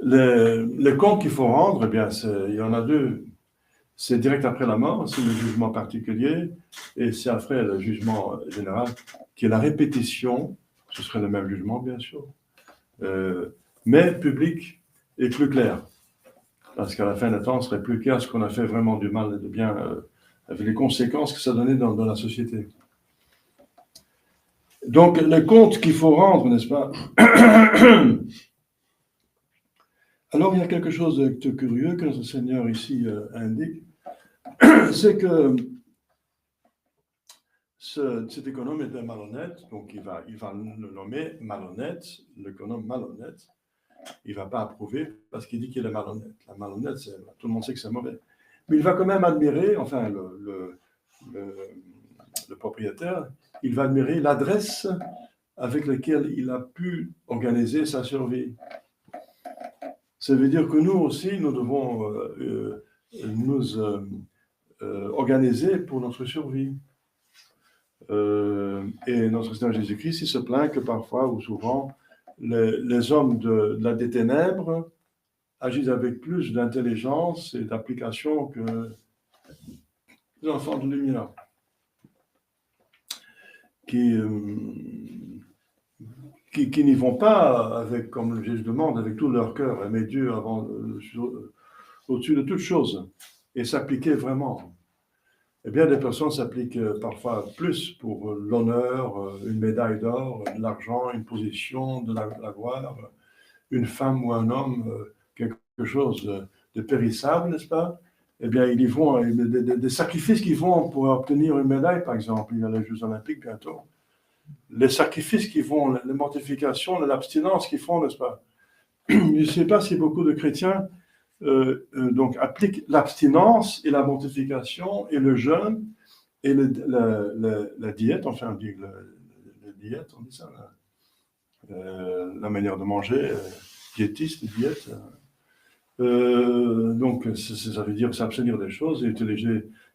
E: les comptes qu'il faut rendre, eh bien, il y en a deux. C'est direct après la mort, c'est le jugement particulier, et c'est après le jugement général, qui est la répétition. Ce serait le même jugement, bien sûr, mais public et plus clair. Parce qu'à la fin des temps, on serait plus clair ce qu'on a fait vraiment du mal et de bien, avec les conséquences que ça donnait dans la société. Donc, le compte qu'il faut rendre, n'est-ce pas? Alors, il y a quelque chose de curieux que notre Seigneur ici indique, c'est que cet économe était malhonnête, donc il va le nommer malhonnête, l'économe malhonnête. Il ne va pas approuver parce qu'il dit qu'il est malhonnête. La malhonnête, tout le monde sait que c'est mauvais. Mais il va quand même admirer, enfin, le propriétaire, il va admirer l'adresse avec laquelle il a pu organiser sa survie. Ça veut dire que nous aussi, nous devons nous organiser pour notre survie. Et notre Seigneur Jésus-Christ, il se plaint que parfois ou souvent, les hommes des ténèbres agissent avec plus d'intelligence et d'application que les enfants de lumière, qui n'y vont pas avec, comme Jésus demande, avec tout leur cœur, aimer Dieu au-dessus de toute chose, et s'appliquer vraiment. Eh bien, des personnes s'appliquent parfois plus pour l'honneur, une médaille d'or, de l'argent, une position, de la gloire, une femme ou un homme, quelque chose de périssable, n'est-ce pas? Eh bien, ils y vont, des sacrifices qu'ils font pour obtenir une médaille, par exemple. Il y a les Jeux Olympiques bientôt. Les sacrifices qu'ils font, les mortifications, l'abstinence qu'ils font, n'est-ce pas? Je ne sais pas si beaucoup de chrétiens donc appliquent l'abstinence et la mortification et le jeûne et la diète, enfin on dit la diète, on dit ça, la manière de manger, diétiste, diète. Donc ça veut dire s'abstenir des choses et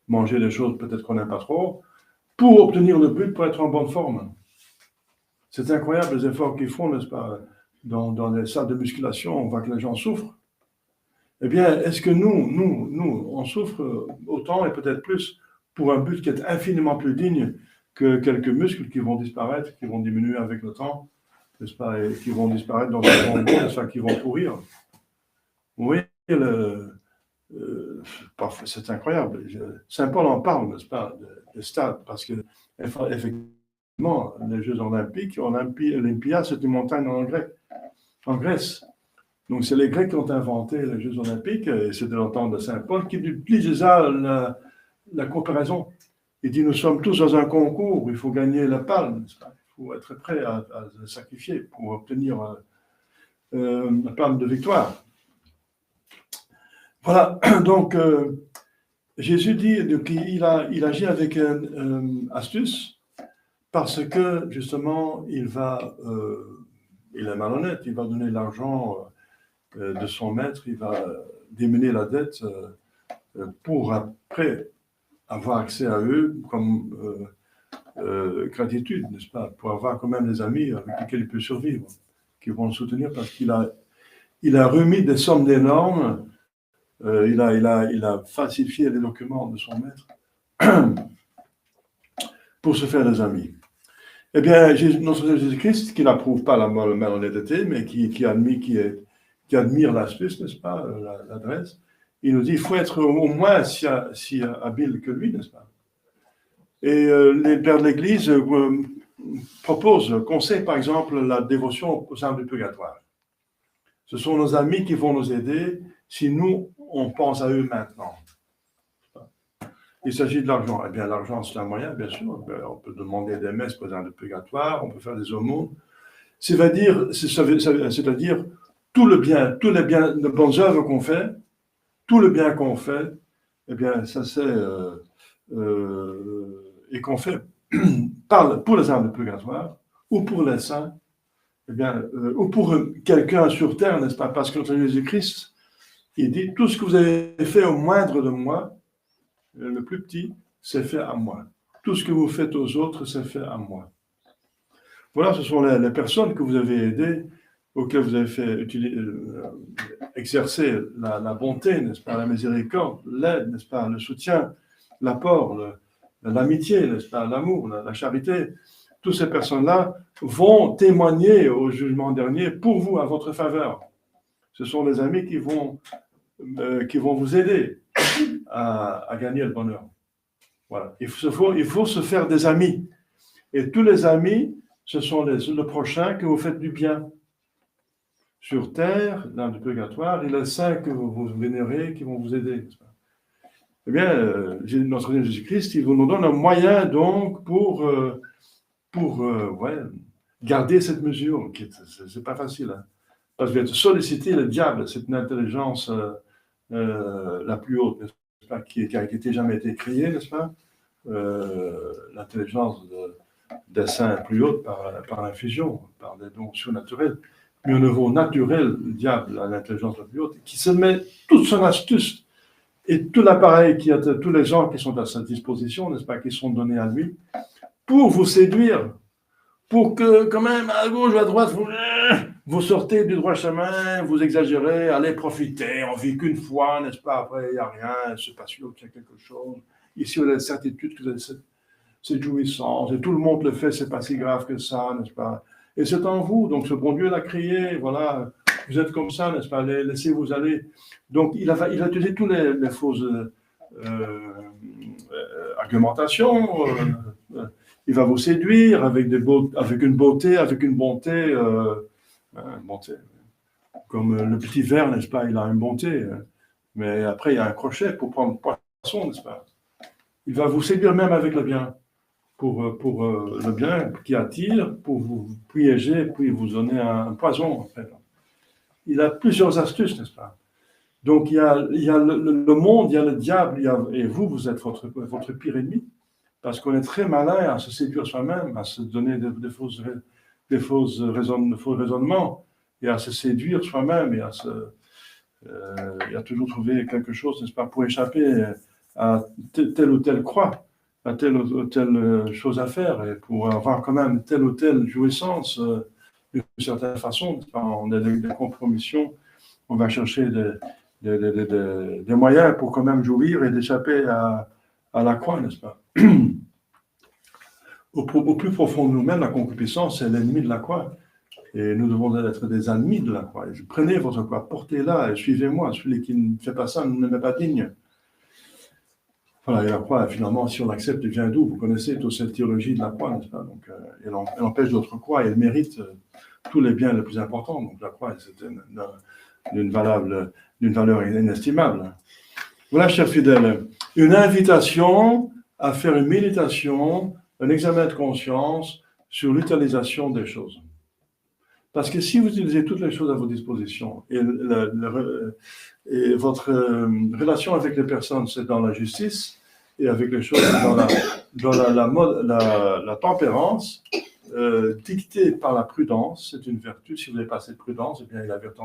E: manger des choses peut-être qu'on n'aime pas trop pour obtenir le but, pour être en bonne forme. C'est incroyable les efforts qu'ils font, n'est-ce pas, dans les salles de musculation, on voit que les gens souffrent. Eh bien, est-ce que nous, on souffre autant et peut-être plus pour un but qui est infiniment plus digne que quelques muscles qui vont disparaître, qui vont diminuer avec le temps, n'est-ce pas, et qui vont disparaître dans le monde, n'est-ce pas, qui vont pourrir. Vous voyez, parfois, c'est incroyable. Saint Paul en parle, n'est-ce pas, des stades, parce que effectivement, les Jeux Olympiques, Olympia, c'est une montagne en Grèce. Donc, c'est les Grecs qui ont inventé les Jeux Olympiques, et c'est de l'entendre de Saint Paul qui utilise déjà la comparaison. Il dit, nous sommes tous dans un concours, il faut gagner la palme, n'est-ce pas? Il faut être prêt à se sacrifier pour obtenir la palme de victoire. Voilà, donc Jésus dit qu'il agit avec astuce parce que justement il est malhonnête, il va donner l'argent de son maître, il va diminuer la dette pour après avoir accès à eux comme gratitude, n'est-ce pas, pour avoir quand même des amis avec lesquels il peut survivre, qui vont le soutenir parce qu'il a remis des sommes d'énormes. Il a falsifié les documents de son maître pour se faire des amis. Eh bien, notre Jésus-Christ, qui n'approuve pas la malhonnêteté, mais qui admire l'astuce, n'est-ce pas, l'adresse, il nous dit qu'il faut être au moins si habile que lui, n'est-ce pas? Et les pères de l'Église conseillent par exemple la dévotion aux âmes du purgatoire. Ce sont nos amis qui vont nous aider si nous, on pense à eux maintenant. Il s'agit de l'argent. Eh bien, l'argent, c'est un moyen, bien sûr. On peut demander des messes pour les âmes de purgatoire, on peut faire des aumônes. C'est-à-dire, tout le bien, les bonnes œuvres qu'on fait, tout le bien qu'on fait, eh bien, ça c'est... et qu'on fait pour les âmes de purgatoire, ou pour les saints, eh bien, ou pour quelqu'un sur terre, n'est-ce pas? Parce que notre Jésus-Christ, il dit, tout ce que vous avez fait au moindre de moi, le plus petit, c'est fait à moi. Tout ce que vous faites aux autres, c'est fait à moi. Voilà, ce sont les personnes que vous avez aidées, auxquelles vous avez fait exercer la bonté, n'est-ce pas, la miséricorde, l'aide, n'est-ce pas, le soutien, l'apport, l'amitié, n'est-ce pas, l'amour, la charité. Toutes ces personnes-là vont témoigner au jugement dernier pour vous, à votre faveur. Ce sont les amis qui vont vous aider à gagner le bonheur. Voilà. Il faut se faire des amis. Et tous les amis, ce sont le prochain que vous faites du bien. Sur terre, dans le purgatoire, et les saints que vous vénérez qui vont vous aider. Eh bien, notre Seigneur Jésus-Christ, il nous donne un moyen donc pour garder cette mesure. C'est pas facile. Hein. Parce que solliciter le diable, c'est une intelligence la plus haute, n'est-ce pas, qui a jamais été créée, n'est-ce pas? L'intelligence des saints plus haute par l'infusion, par des dons surnaturels. Mais au niveau naturel, le diable a l'intelligence la plus haute, qui se met toute son astuce et tout l'appareil, tous les gens qui sont à sa disposition, n'est-ce pas, qui sont donnés à lui, pour vous séduire, pour que, quand même, à gauche ou à droite, vous sortez du droit chemin, vous exagérez, allez profiter, on vit qu'une fois, n'est-ce pas, après, il n'y a rien, c'est pas sûr qu'il y a quelque chose. Ici, on a la certitude que vous avez cette jouissance, et tout le monde le fait, c'est pas si grave que ça, n'est-ce pas? Et c'est en vous, donc ce bon Dieu l'a créé, voilà, vous êtes comme ça, n'est-ce pas, laissez-vous aller. Donc il a utilisé tous les fausses argumentations, il va vous séduire avec une beauté, avec une bonté, comme le petit ver, n'est-ce pas, il a une bonté, mais après il y a un crochet pour prendre poisson, n'est-ce pas. Il va vous séduire même avec le bien. Pour le bien qui attire, pour vous piéger, puis vous donner un poison. En fait. Il a plusieurs astuces, n'est-ce pas? Donc il y a le monde, il y a le diable, et vous êtes votre pire ennemi, parce qu'on est très malin à se séduire soi-même, à se donner des faux raisonnements, et à se séduire soi-même, et à toujours trouver quelque chose, n'est-ce pas, pour échapper à telle ou telle croix, à telle ou telle chose à faire, et pour avoir quand même telle ou telle jouissance, d'une certaine façon, on a des compromissions, on va chercher des moyens pour quand même jouir et d'échapper à la croix, n'est-ce pas? Au plus profond de nous-mêmes, la concupiscence, c'est l'ennemi de la croix, et nous devons être des ennemis de la croix. Prenez votre croix, portez-la et suivez-moi. Celui qui ne fait pas ça ne m'est pas digne. Voilà, et la croix, finalement, si on l'accepte, vient d'où? Vous connaissez toute cette théologie de la croix, n'est-ce pas? Donc, elle empêche d'autres croix, et elle mérite tous les biens les plus importants. Donc, la croix, c'est d'une valeur inestimable. Voilà, chers fidèles, une invitation à faire une méditation, un examen de conscience sur l'utilisation des choses. Parce que si vous utilisez toutes les choses à votre disposition et, et votre relation avec les personnes, c'est dans la justice et avec les choses dans la tempérance, dictée par la prudence, c'est une vertu. Si vous n'avez pas assez de prudence, eh bien, il y a la vertu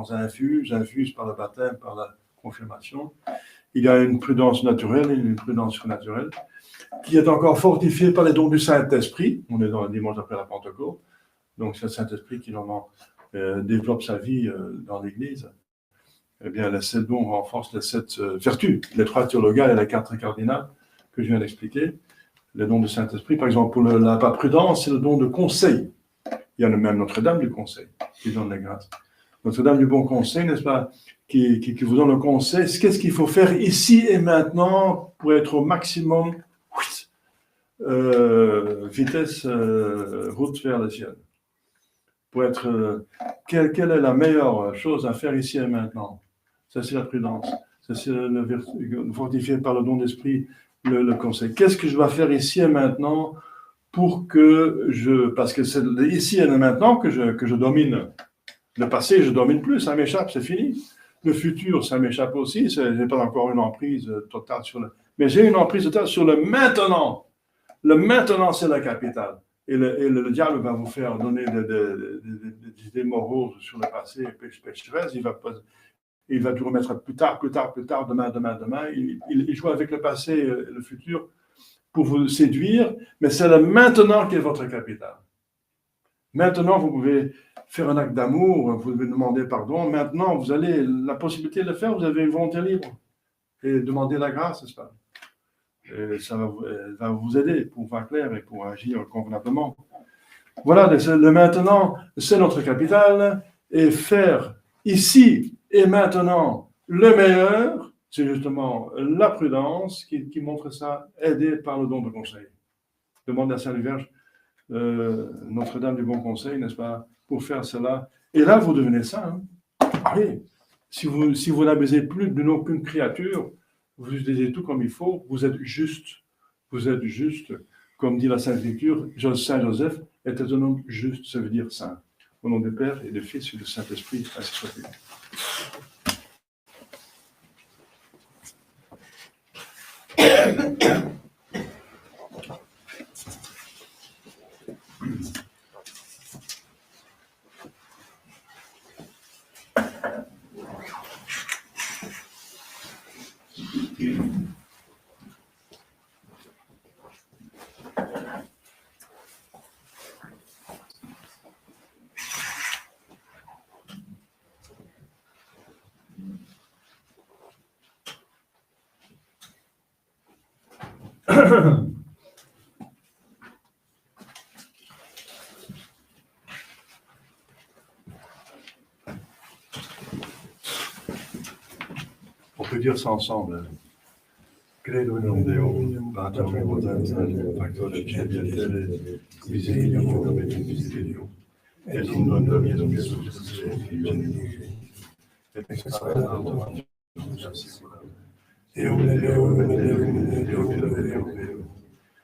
E: infuse par le baptême, par la confirmation. Il y a une prudence naturelle et une prudence surnaturelle qui est encore fortifiée par les dons du Saint-Esprit. On est dans le dimanche après la Pentecôte. Donc, c'est le Saint-Esprit qui normalement développe sa vie dans l'Église. Eh bien, les 7 dons renforcent les 7 vertus, les 3 théologales et les 4 cardinales que je viens d'expliquer. Les dons du Saint-Esprit, par exemple, pour la prudence, c'est le don de conseil. Il y a même Notre-Dame du conseil qui donne les grâces. Notre-Dame du bon conseil, n'est-ce pas, qui vous donne le conseil. Qu'est-ce qu'il faut faire ici et maintenant pour être au maximum vitesse route vers le ciel. Pour être quelle est la meilleure chose à faire ici et maintenant? Ça, c'est la prudence. Ça, c'est fortifié par le don d'esprit, le conseil. Qu'est-ce que je dois faire ici et maintenant pour que parce que c'est ici et maintenant que je domine. Le passé, je ne domine plus, ça m'échappe, c'est fini. Le futur, ça m'échappe aussi, je n'ai pas encore une emprise totale sur mais j'ai une emprise totale sur le maintenant. Le maintenant, c'est la capitale. Et le diable va vous faire donner des idées moroses sur le passé, pécheresse. Il va tout remettre plus tard, demain. Il joue avec le passé et le futur pour vous séduire, mais c'est le maintenant qui est votre capitale. Maintenant, vous pouvez faire un acte d'amour, vous pouvez demander pardon. Maintenant, vous avez la possibilité de le faire, vous avez une volonté libre. Et demander la grâce, n'est-ce pas? Et ça va vous aider pour voir clair et pour agir convenablement. Voilà, le maintenant, c'est notre capital. Et faire ici et maintenant le meilleur, c'est justement la prudence qui montre ça, aidée par le don de conseil. Demande à Sainte Vierge, Notre-Dame du Bon Conseil, n'est-ce pas, pour faire cela. Et là, vous devenez saint. Hein. Allez, si vous n'abusez plus d'une aucune créature, vous utilisez tout comme il faut, vous êtes juste. Vous êtes juste, comme dit la Sainte Écriture, Saint Joseph était un homme juste, ça veut dire saint. Au nom du Père et du Fils et du Saint-Esprit, ainsi soit-il. On peut dire ça ensemble. Credo in un Deo, Pater omnipotens, factor geniale, visilium et invisibilium, et in non Dominum Iesus et extraordinarium, Deum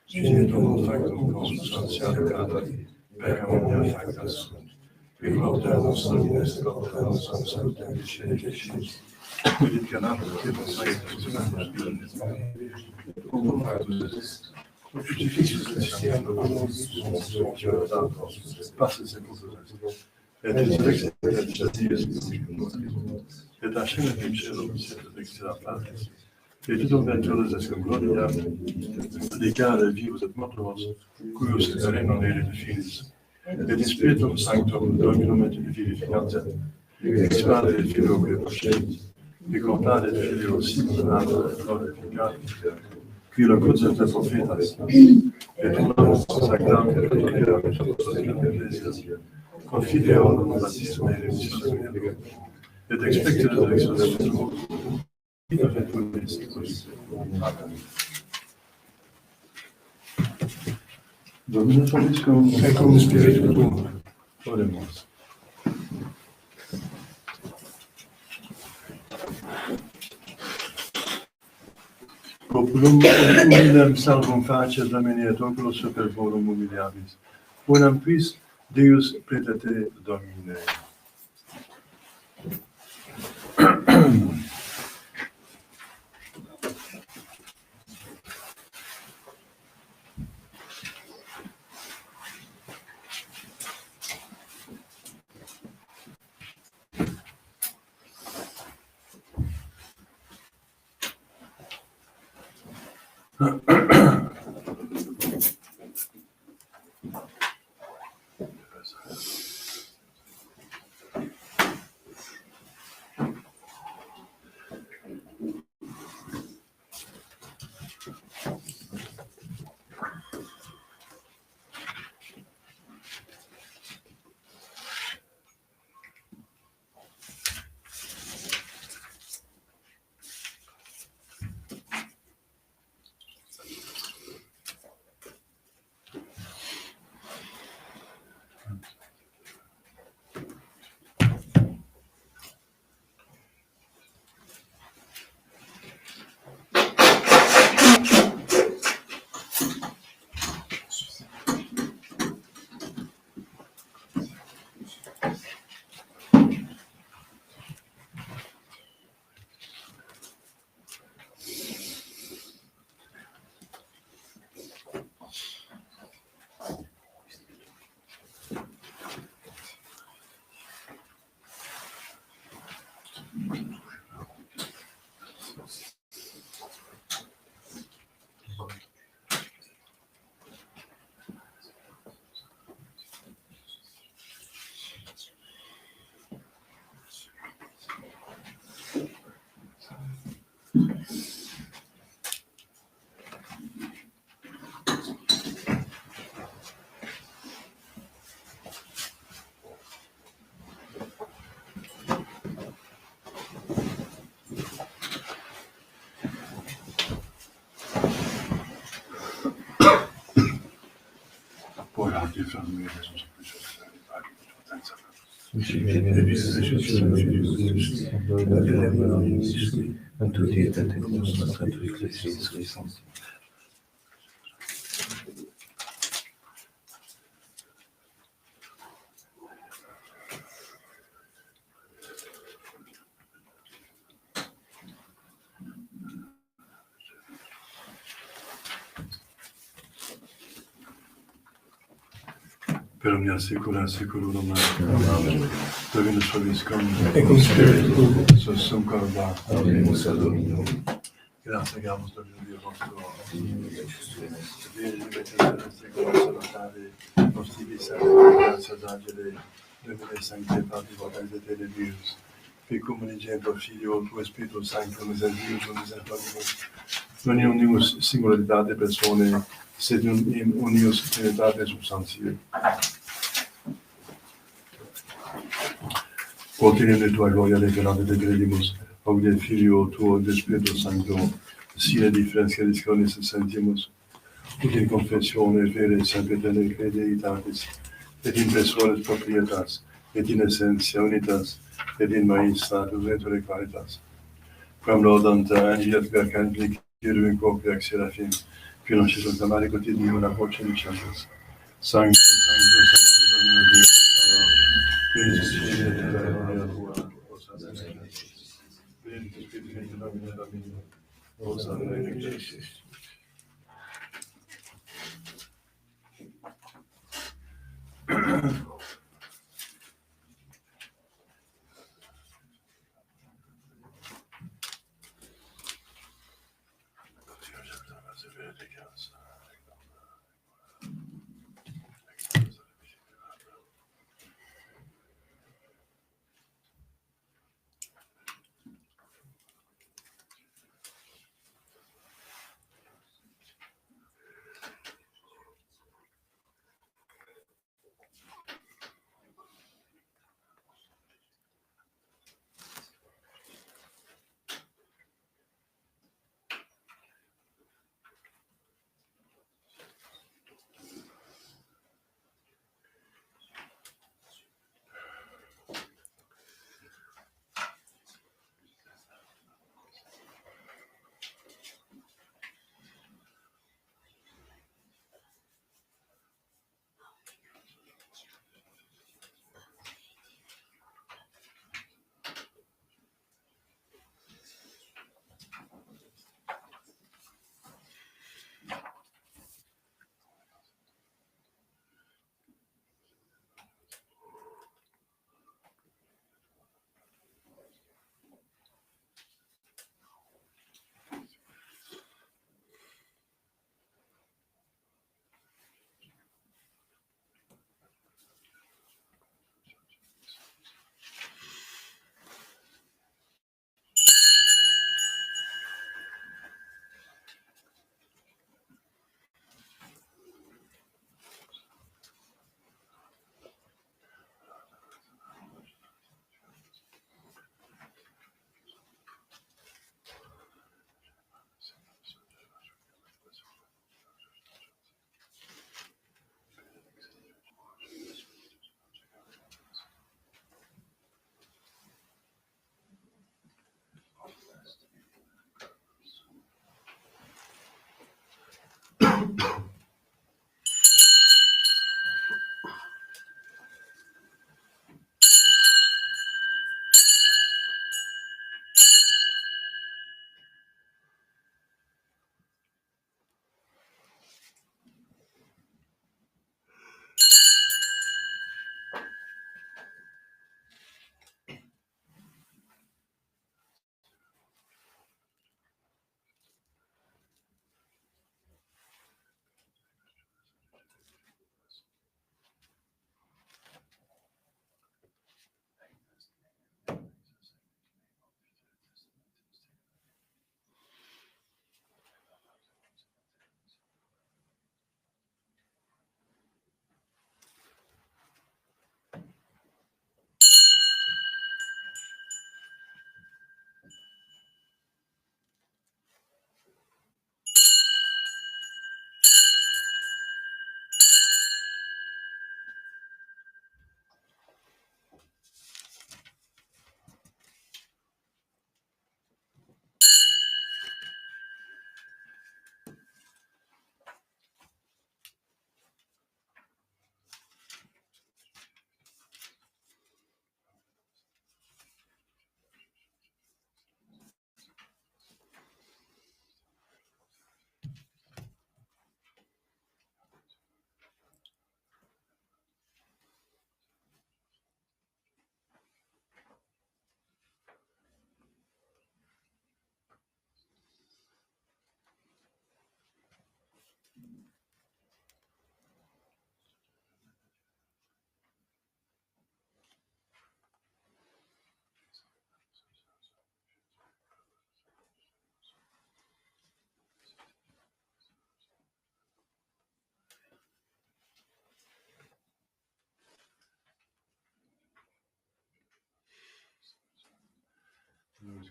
E: genitum factum consubstantiale cadavi, per omnia facta sunt, qui mortalis nomines corporans sanctam Dei il canale che possa e tutto un vento da scombronia dedicare vivus et mortuos cuius serenum erit filis et spiritum sanctum Dominum et vivificantem ex Padre et Filio et Spiritus di contare il figlio simulato e glorificato, qui lo concetta profetas, e tutto sacram e tutto l'Ecclesia, confideo non battissimo e remissionem, et expected the exodus of it will be secret. Dominus vobiscum, et cum spiritu tuum. Oremus. Humilem salvum facies Domini et oculos super vorum humiliabis. Bonam quis Deus predete Domine. Ora ti fammi Gesù per omnia secula seculorum. Dominus vobiscum.
A: Et cum spiritu.
E: Sum corda.
F: Abemus ad Dominum.
E: Grazie Gamus Domino Dio nostro. Vieni metti celeste come salutare nostri discepoli, grazie ad Angele, Domine Sancte Patri Potente Tele Deus, Ficum unigento Filio, tu Spiritus Sanctum, Misericors, Misericordiamus, non in unius singularitate persone, sed in unius trinitate substantiae. Quotidian de tua gloria revelate de credimus, hoc de Filio tuo de Spiritus Sancto, sine differentialis conis sentimus, ut in confessione vere sempre tene crediitatis, et in persone proprietas, et in essentia unitas, et in maestatus vetore qualitas. Quam laudant angelis per candid in copia ex seraphim, qui non ci sunt amare quotidiano la voce dicentis. Sanctus, Sanctus, Sanctus, Domine Deus, qui in cielo et terra gloria tua, Hosanna in excelsis. Benedictus Spiritus Domine Domini, Hosanna in excelsis.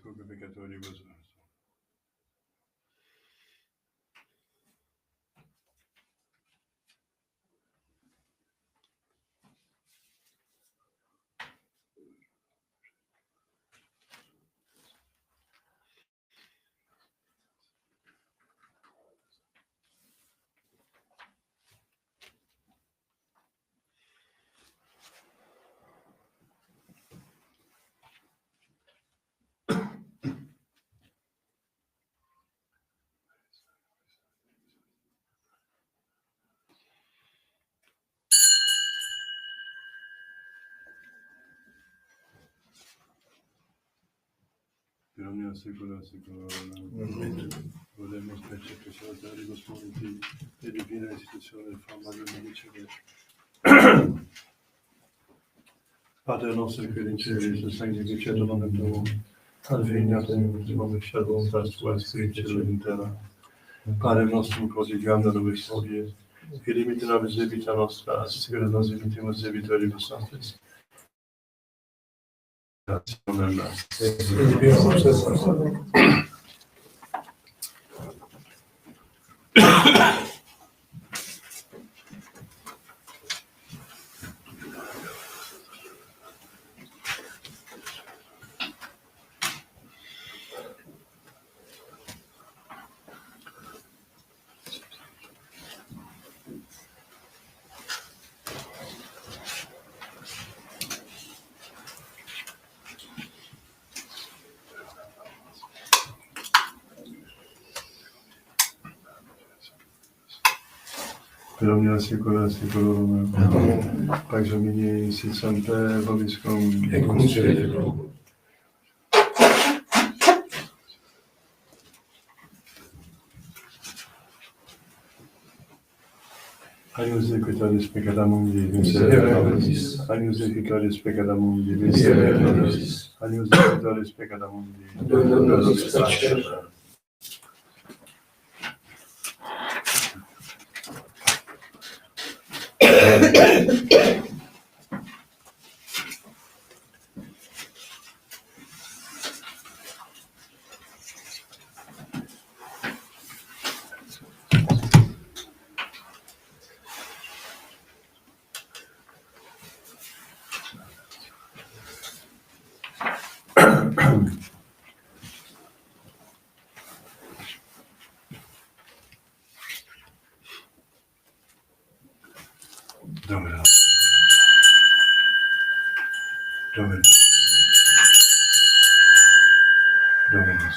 E: Vescovo peccatori vostri. Per ogni secolo, volemos percepire di Gospodi e divina istituzione del formaggio di ricevere. Pater nostro che in cielo, sanctificato nome tuo, adveniat in voluntas tua, in cielo e in terra. Padre nostrum quotidianum da nobis hodie, et dimitte nobis debita nostra, sicut nos dimittimus debitoribus nostris. Per omnia secula seculorum. Amen. Pax Domini sit semper vobiscum
A: Et cum spiritu.
E: Agnus equitatis peccata mundi,
A: Miserere nobis.
E: Agnus equitatis peccata mundi,
A: Miserere nobis.
E: Agnus equitatis peccata mundi.
A: Dona nobis pace.
E: Domino. Domino. Domino.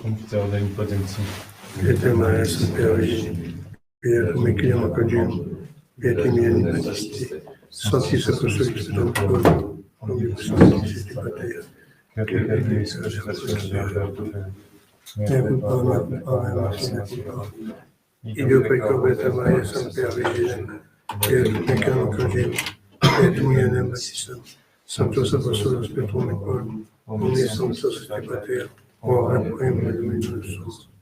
F: Funcția de impotență.
A: Piete Maria Sancta Virgine, via come chiama Cogim, piete mia in majesty, sanctis apostolus Domicolo, omnibus sanctis Pater,
F: Că te cădui sfârșitul de ardufere.
A: et bona ave Maria, ideo peccator Maria Sancta Virgine, via come chiama Cogim, piete mia in majesty, sanctus apostolus Domicolo, omnibus sanctis Pater, ora pro nobis nostrum.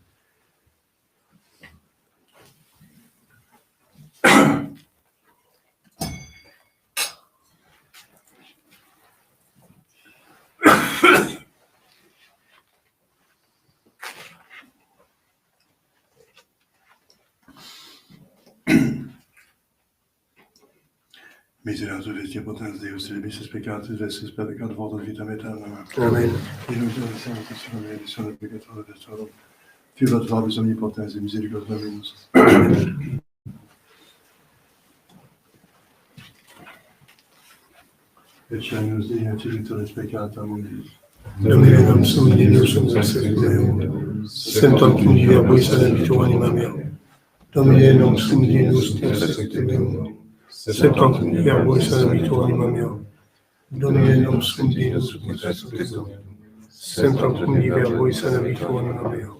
E: Misericors Christi, potens Deus, remissis peccatis, vestis peccator, votos vitam aeternam.
A: Amen.
E: Illuminum sanctus Domini, sole peccator, restaurum. Fiat Fabis omnipotens, misericors Dominus. Eccemus Dei, accivitoris peccata mundi.
A: Domine non sum Deus meum, sentum convivia bois ademito anima mea. Domine non sum Deus meum, sentum convivia bois ademito anima mea. Domine non sum Deus meum, sentum convivia bois ademito anima mea.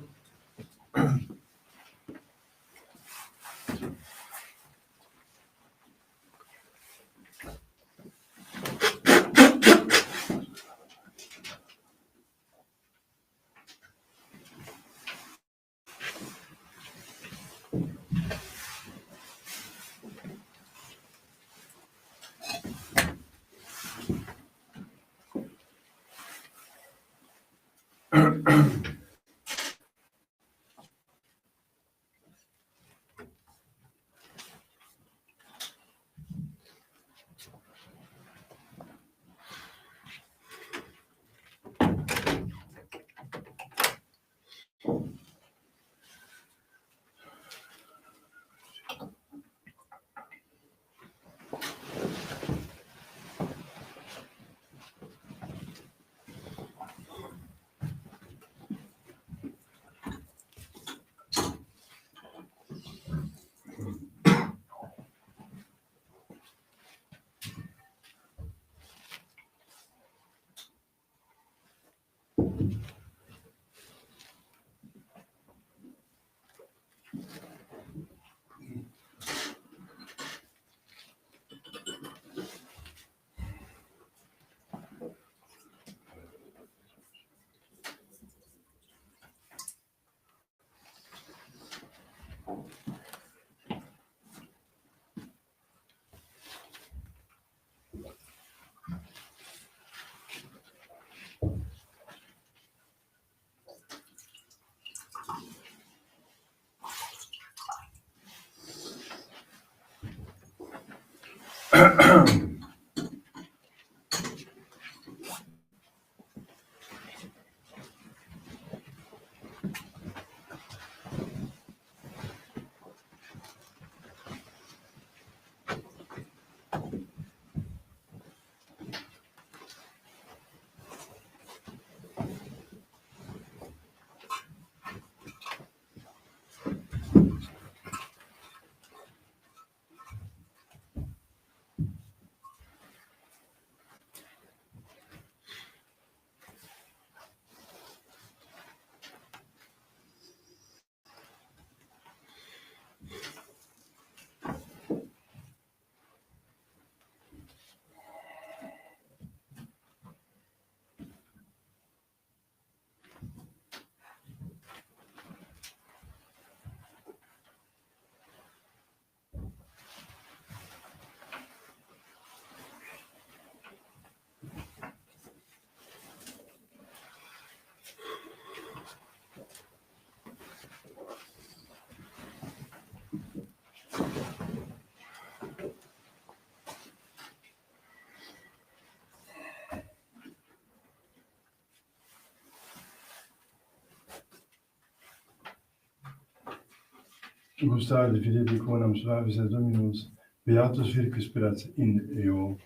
E: Gustave Filippi quonam suavis et Dominus, beatus virgo spirat in eo.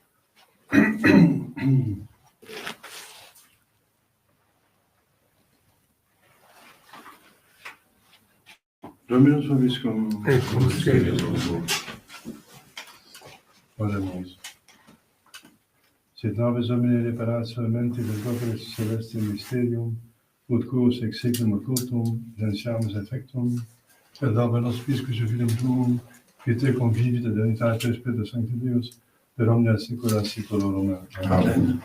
E: Dominus vobiscum.
A: Et cum spiritu.
E: Oremus. Sit nobis Domini reparatio menti del corporis celeste mysterium, ut quos ex seculum occultum, identiamus effectum, et dabe nos piscus fidem tuum, qui te convivit et unitate Spiritus Sancti Deus, per omnia saecula saeculorum. Amen.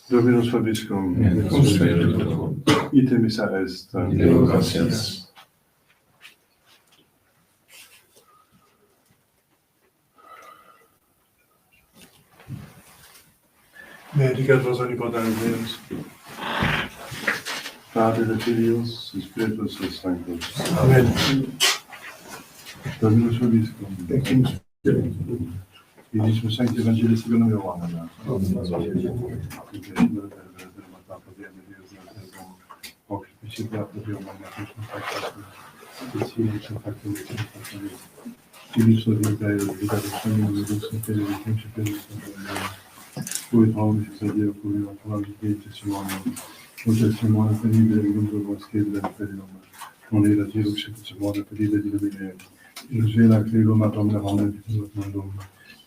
E: Dominus vobiscum.
F: Et cum spiritu tuo.
E: Ite missa est.
F: Deo gratias.
E: Mene 24 omnipotens, Pater et Filius, et Spiritus Sanctus.
A: Amen.
E: Dominus vobiscum. Benedictus Sancti Evangelii secondo Ioanna. Hoc principia Dio magnatus factus, et sine factus Filius Dei vitatus omnibus et principiis cui traumis Dio cui autonomie Simone, ut Simone penibile mundo vascede imperium, non era Dio Simone penibile di lumine, il vela credo madonna homem mundum,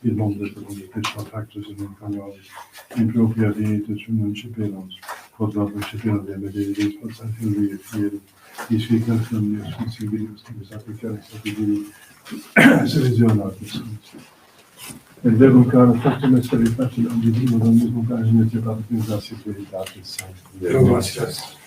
E: il mondo per un pesca factus in inconioris, in propria vita sum cipelos, quod la principio de medievis potentiae fieri, disficatum Deus sensibilius, quis applicaris sapidini, sevisionatus. Et verbum caro factum est veritatem divino dominum caro et pater gratia veritatis.
A: Deo gratias.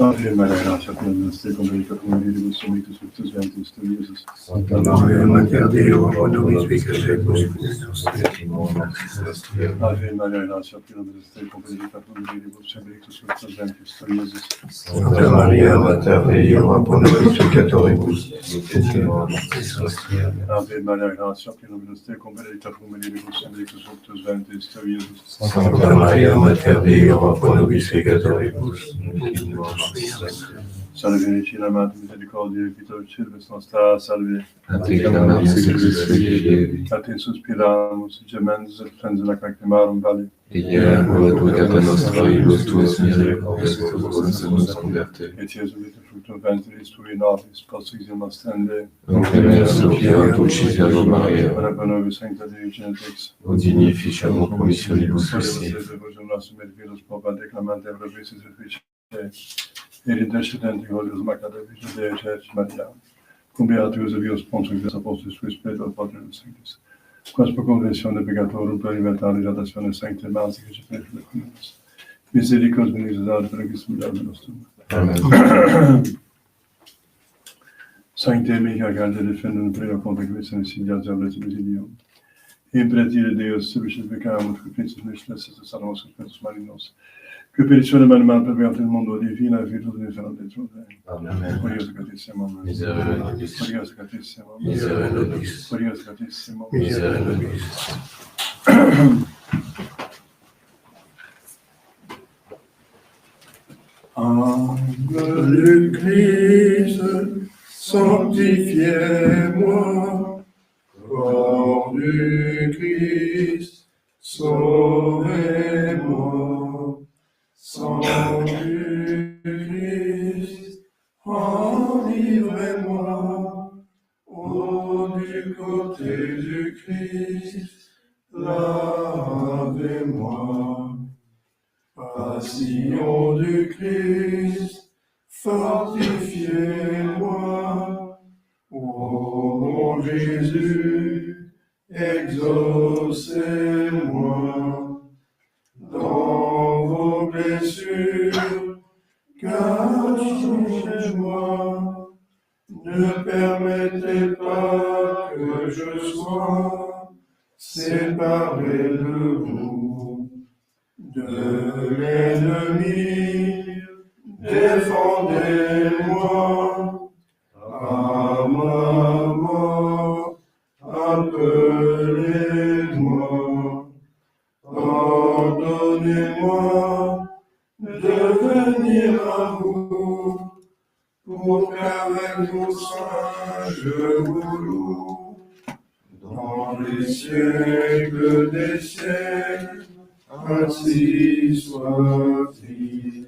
E: Ave Maria, gratia plena, tecum benedictum mulieribus sumitus fructus ventris tui, Iesus.
A: Santa Maria, Mater Dei, ora pro nobis peccatoribus, et in hora mortis nostre.
E: Ave Maria, gratia plena, tecum benedictum mulieribus sumitus fructus ventris tui, Iesus.
A: Santa Maria, Mater Dei, ora pro nobis peccatoribus, et in hora mortis nostre.
E: Ave Maria, gratia plena, tecum benedictum mulieribus sumitus fructus ventris tui, Iesus.
A: Santa Maria, Mater Dei, ora pro nobis peccatoribus, et in hora mortis nostre.
E: Salve Regina, Mater Misericordiae, vita Silves nostra, salve.
F: Anticam Christus Filii,
E: A te suspiramus, gemens et flens lacrimarum vale.
F: Ilia advocata nostra, ilus tuus misericordias tuus nos converte.
E: Et Iesus vita fructum ventris tui nobis, post ostende.
F: Nunc suppliam Dulcis Maria,
E: Ora pro nobis sancta Dei Genetrix.
F: udini ficiamur promissionibus Christi.
E: Devotum nostrum et virus popa declamante provisis et intercedente Holius Magna Dei Church Maria. Cum beatus vios Pontius et Apostolus Christus Spiritus Patris Sanctus. Quas per conversione peccatorum per libertare radiazione sancte mansi che ci perfide comunis. Misericors benedictus per Christum Deus nostrum.
F: Amen.
E: Sancte Michael, garde defendum prega contra Christum insidias diabolis presidium. Impretire Deus servicius peccamus, capricis mishlesses et salvos spiritus marinos. Que petizione manual per beatum mondo divina e virtus inferno dentro te.
F: Amen.
E: Glorioso Catissimo.
F: Miserere nobis.
E: Glorioso Catissimo.
F: Miserere nobis.
E: Glorioso Catissimo.
A: Miserere nobis. Âme du Christ, sanctifiez-moi. Corps du Christ, sauvez-moi. Sang du Christ, enivrez-moi. Eau du côté du Christ, lavez-moi. Passion du Christ, fortifiez-moi. Ô mon Jésus, exaucez-moi. Dans vos blessures, cachez-moi. Ne permettez pas que je sois séparé de vous. De l'ennemi, défendez-moi. À ma mort, appelez-moi. Ordonnez-moi de venir à vous, pour qu'avec vos saints je vous loue, dans les siècles des siècles, ainsi soit-il.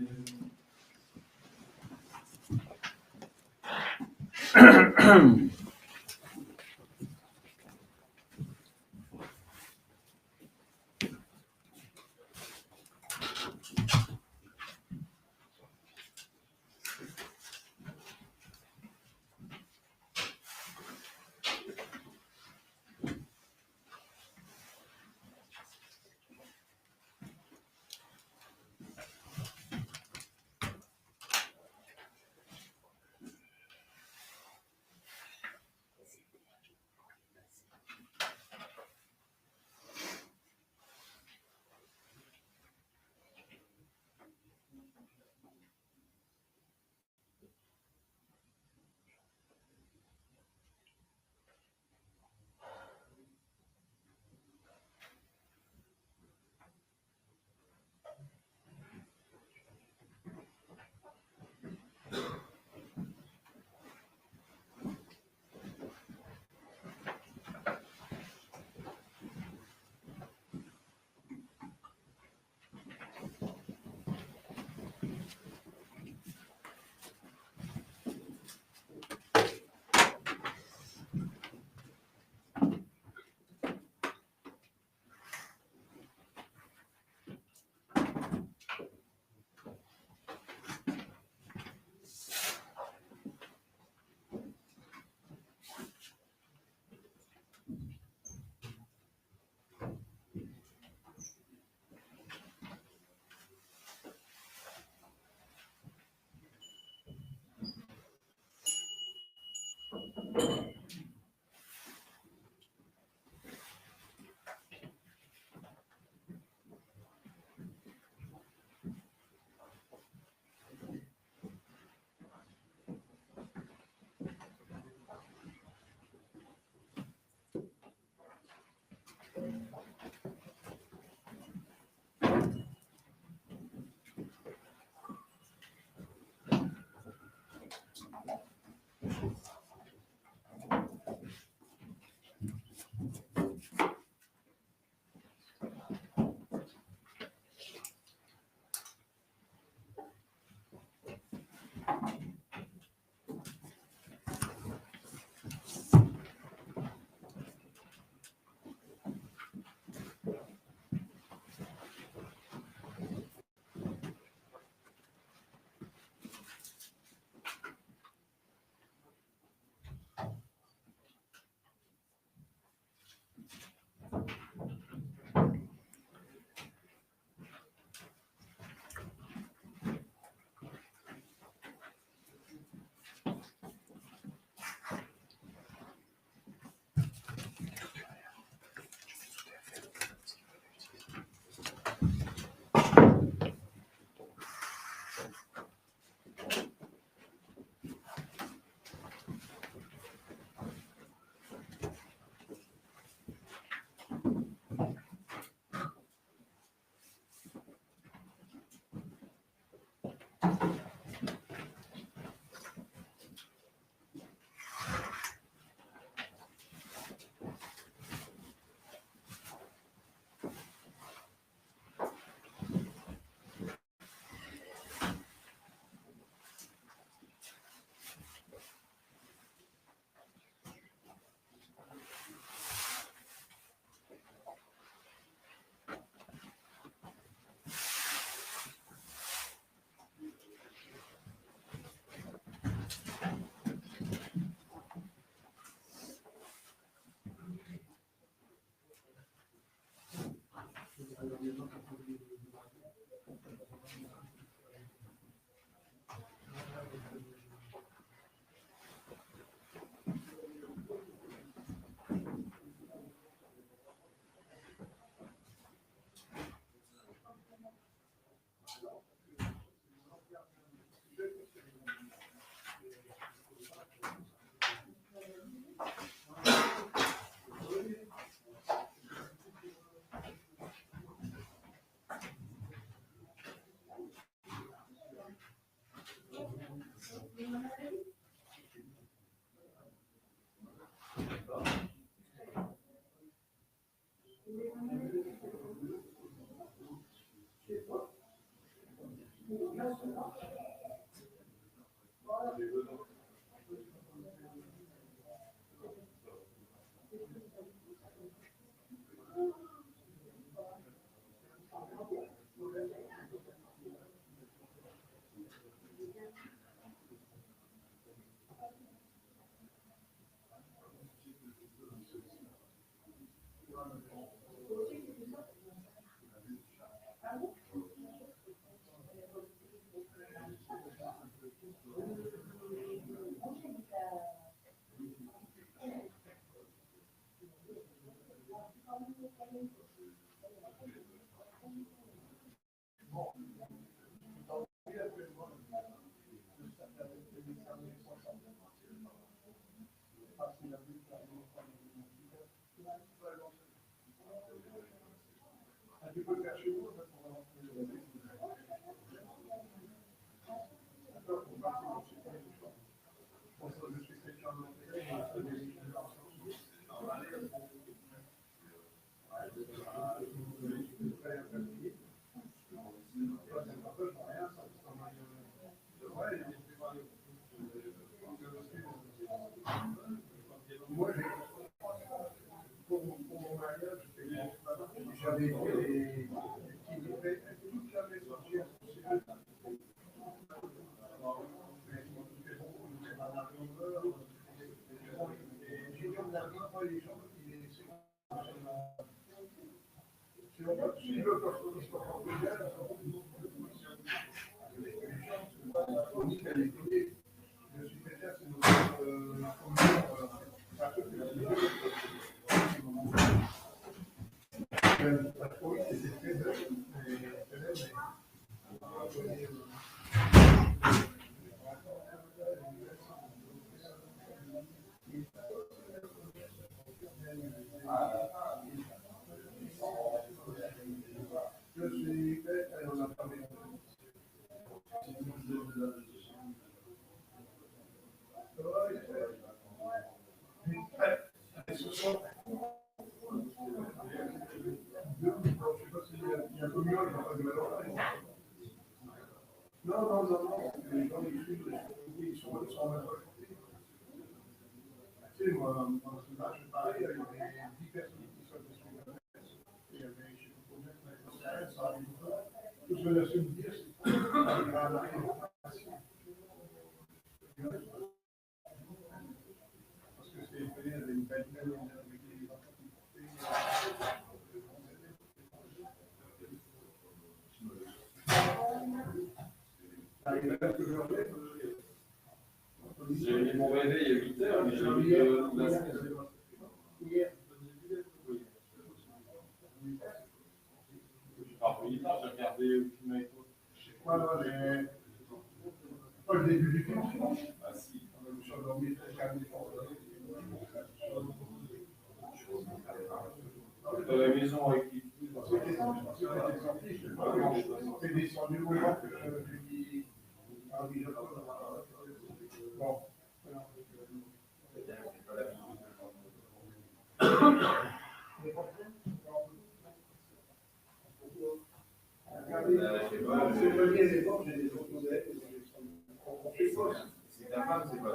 A: J'avais fait des petits livrets, toute la maison entière. Je suis
G: J'ai mis mon réveil à 8h, mais j'ai vu la semaine. Alors, j'ai regardé le film avec toi.
E: Pas le début du film.
G: Ah si.
E: Je suis endormi très calmement.
G: Dans la maison avec les
E: C'est descendu au moment que je dis. Ah oui, bon.
G: C'est ta femme, c'est pas.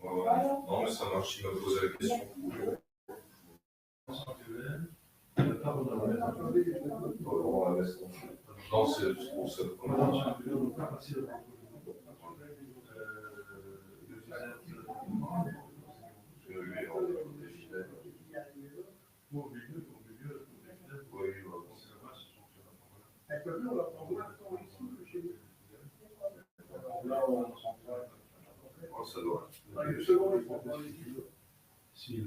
D: Non, mais ça marche, il m'a posé la question. Non, c'est pour ça. Ça doit. Si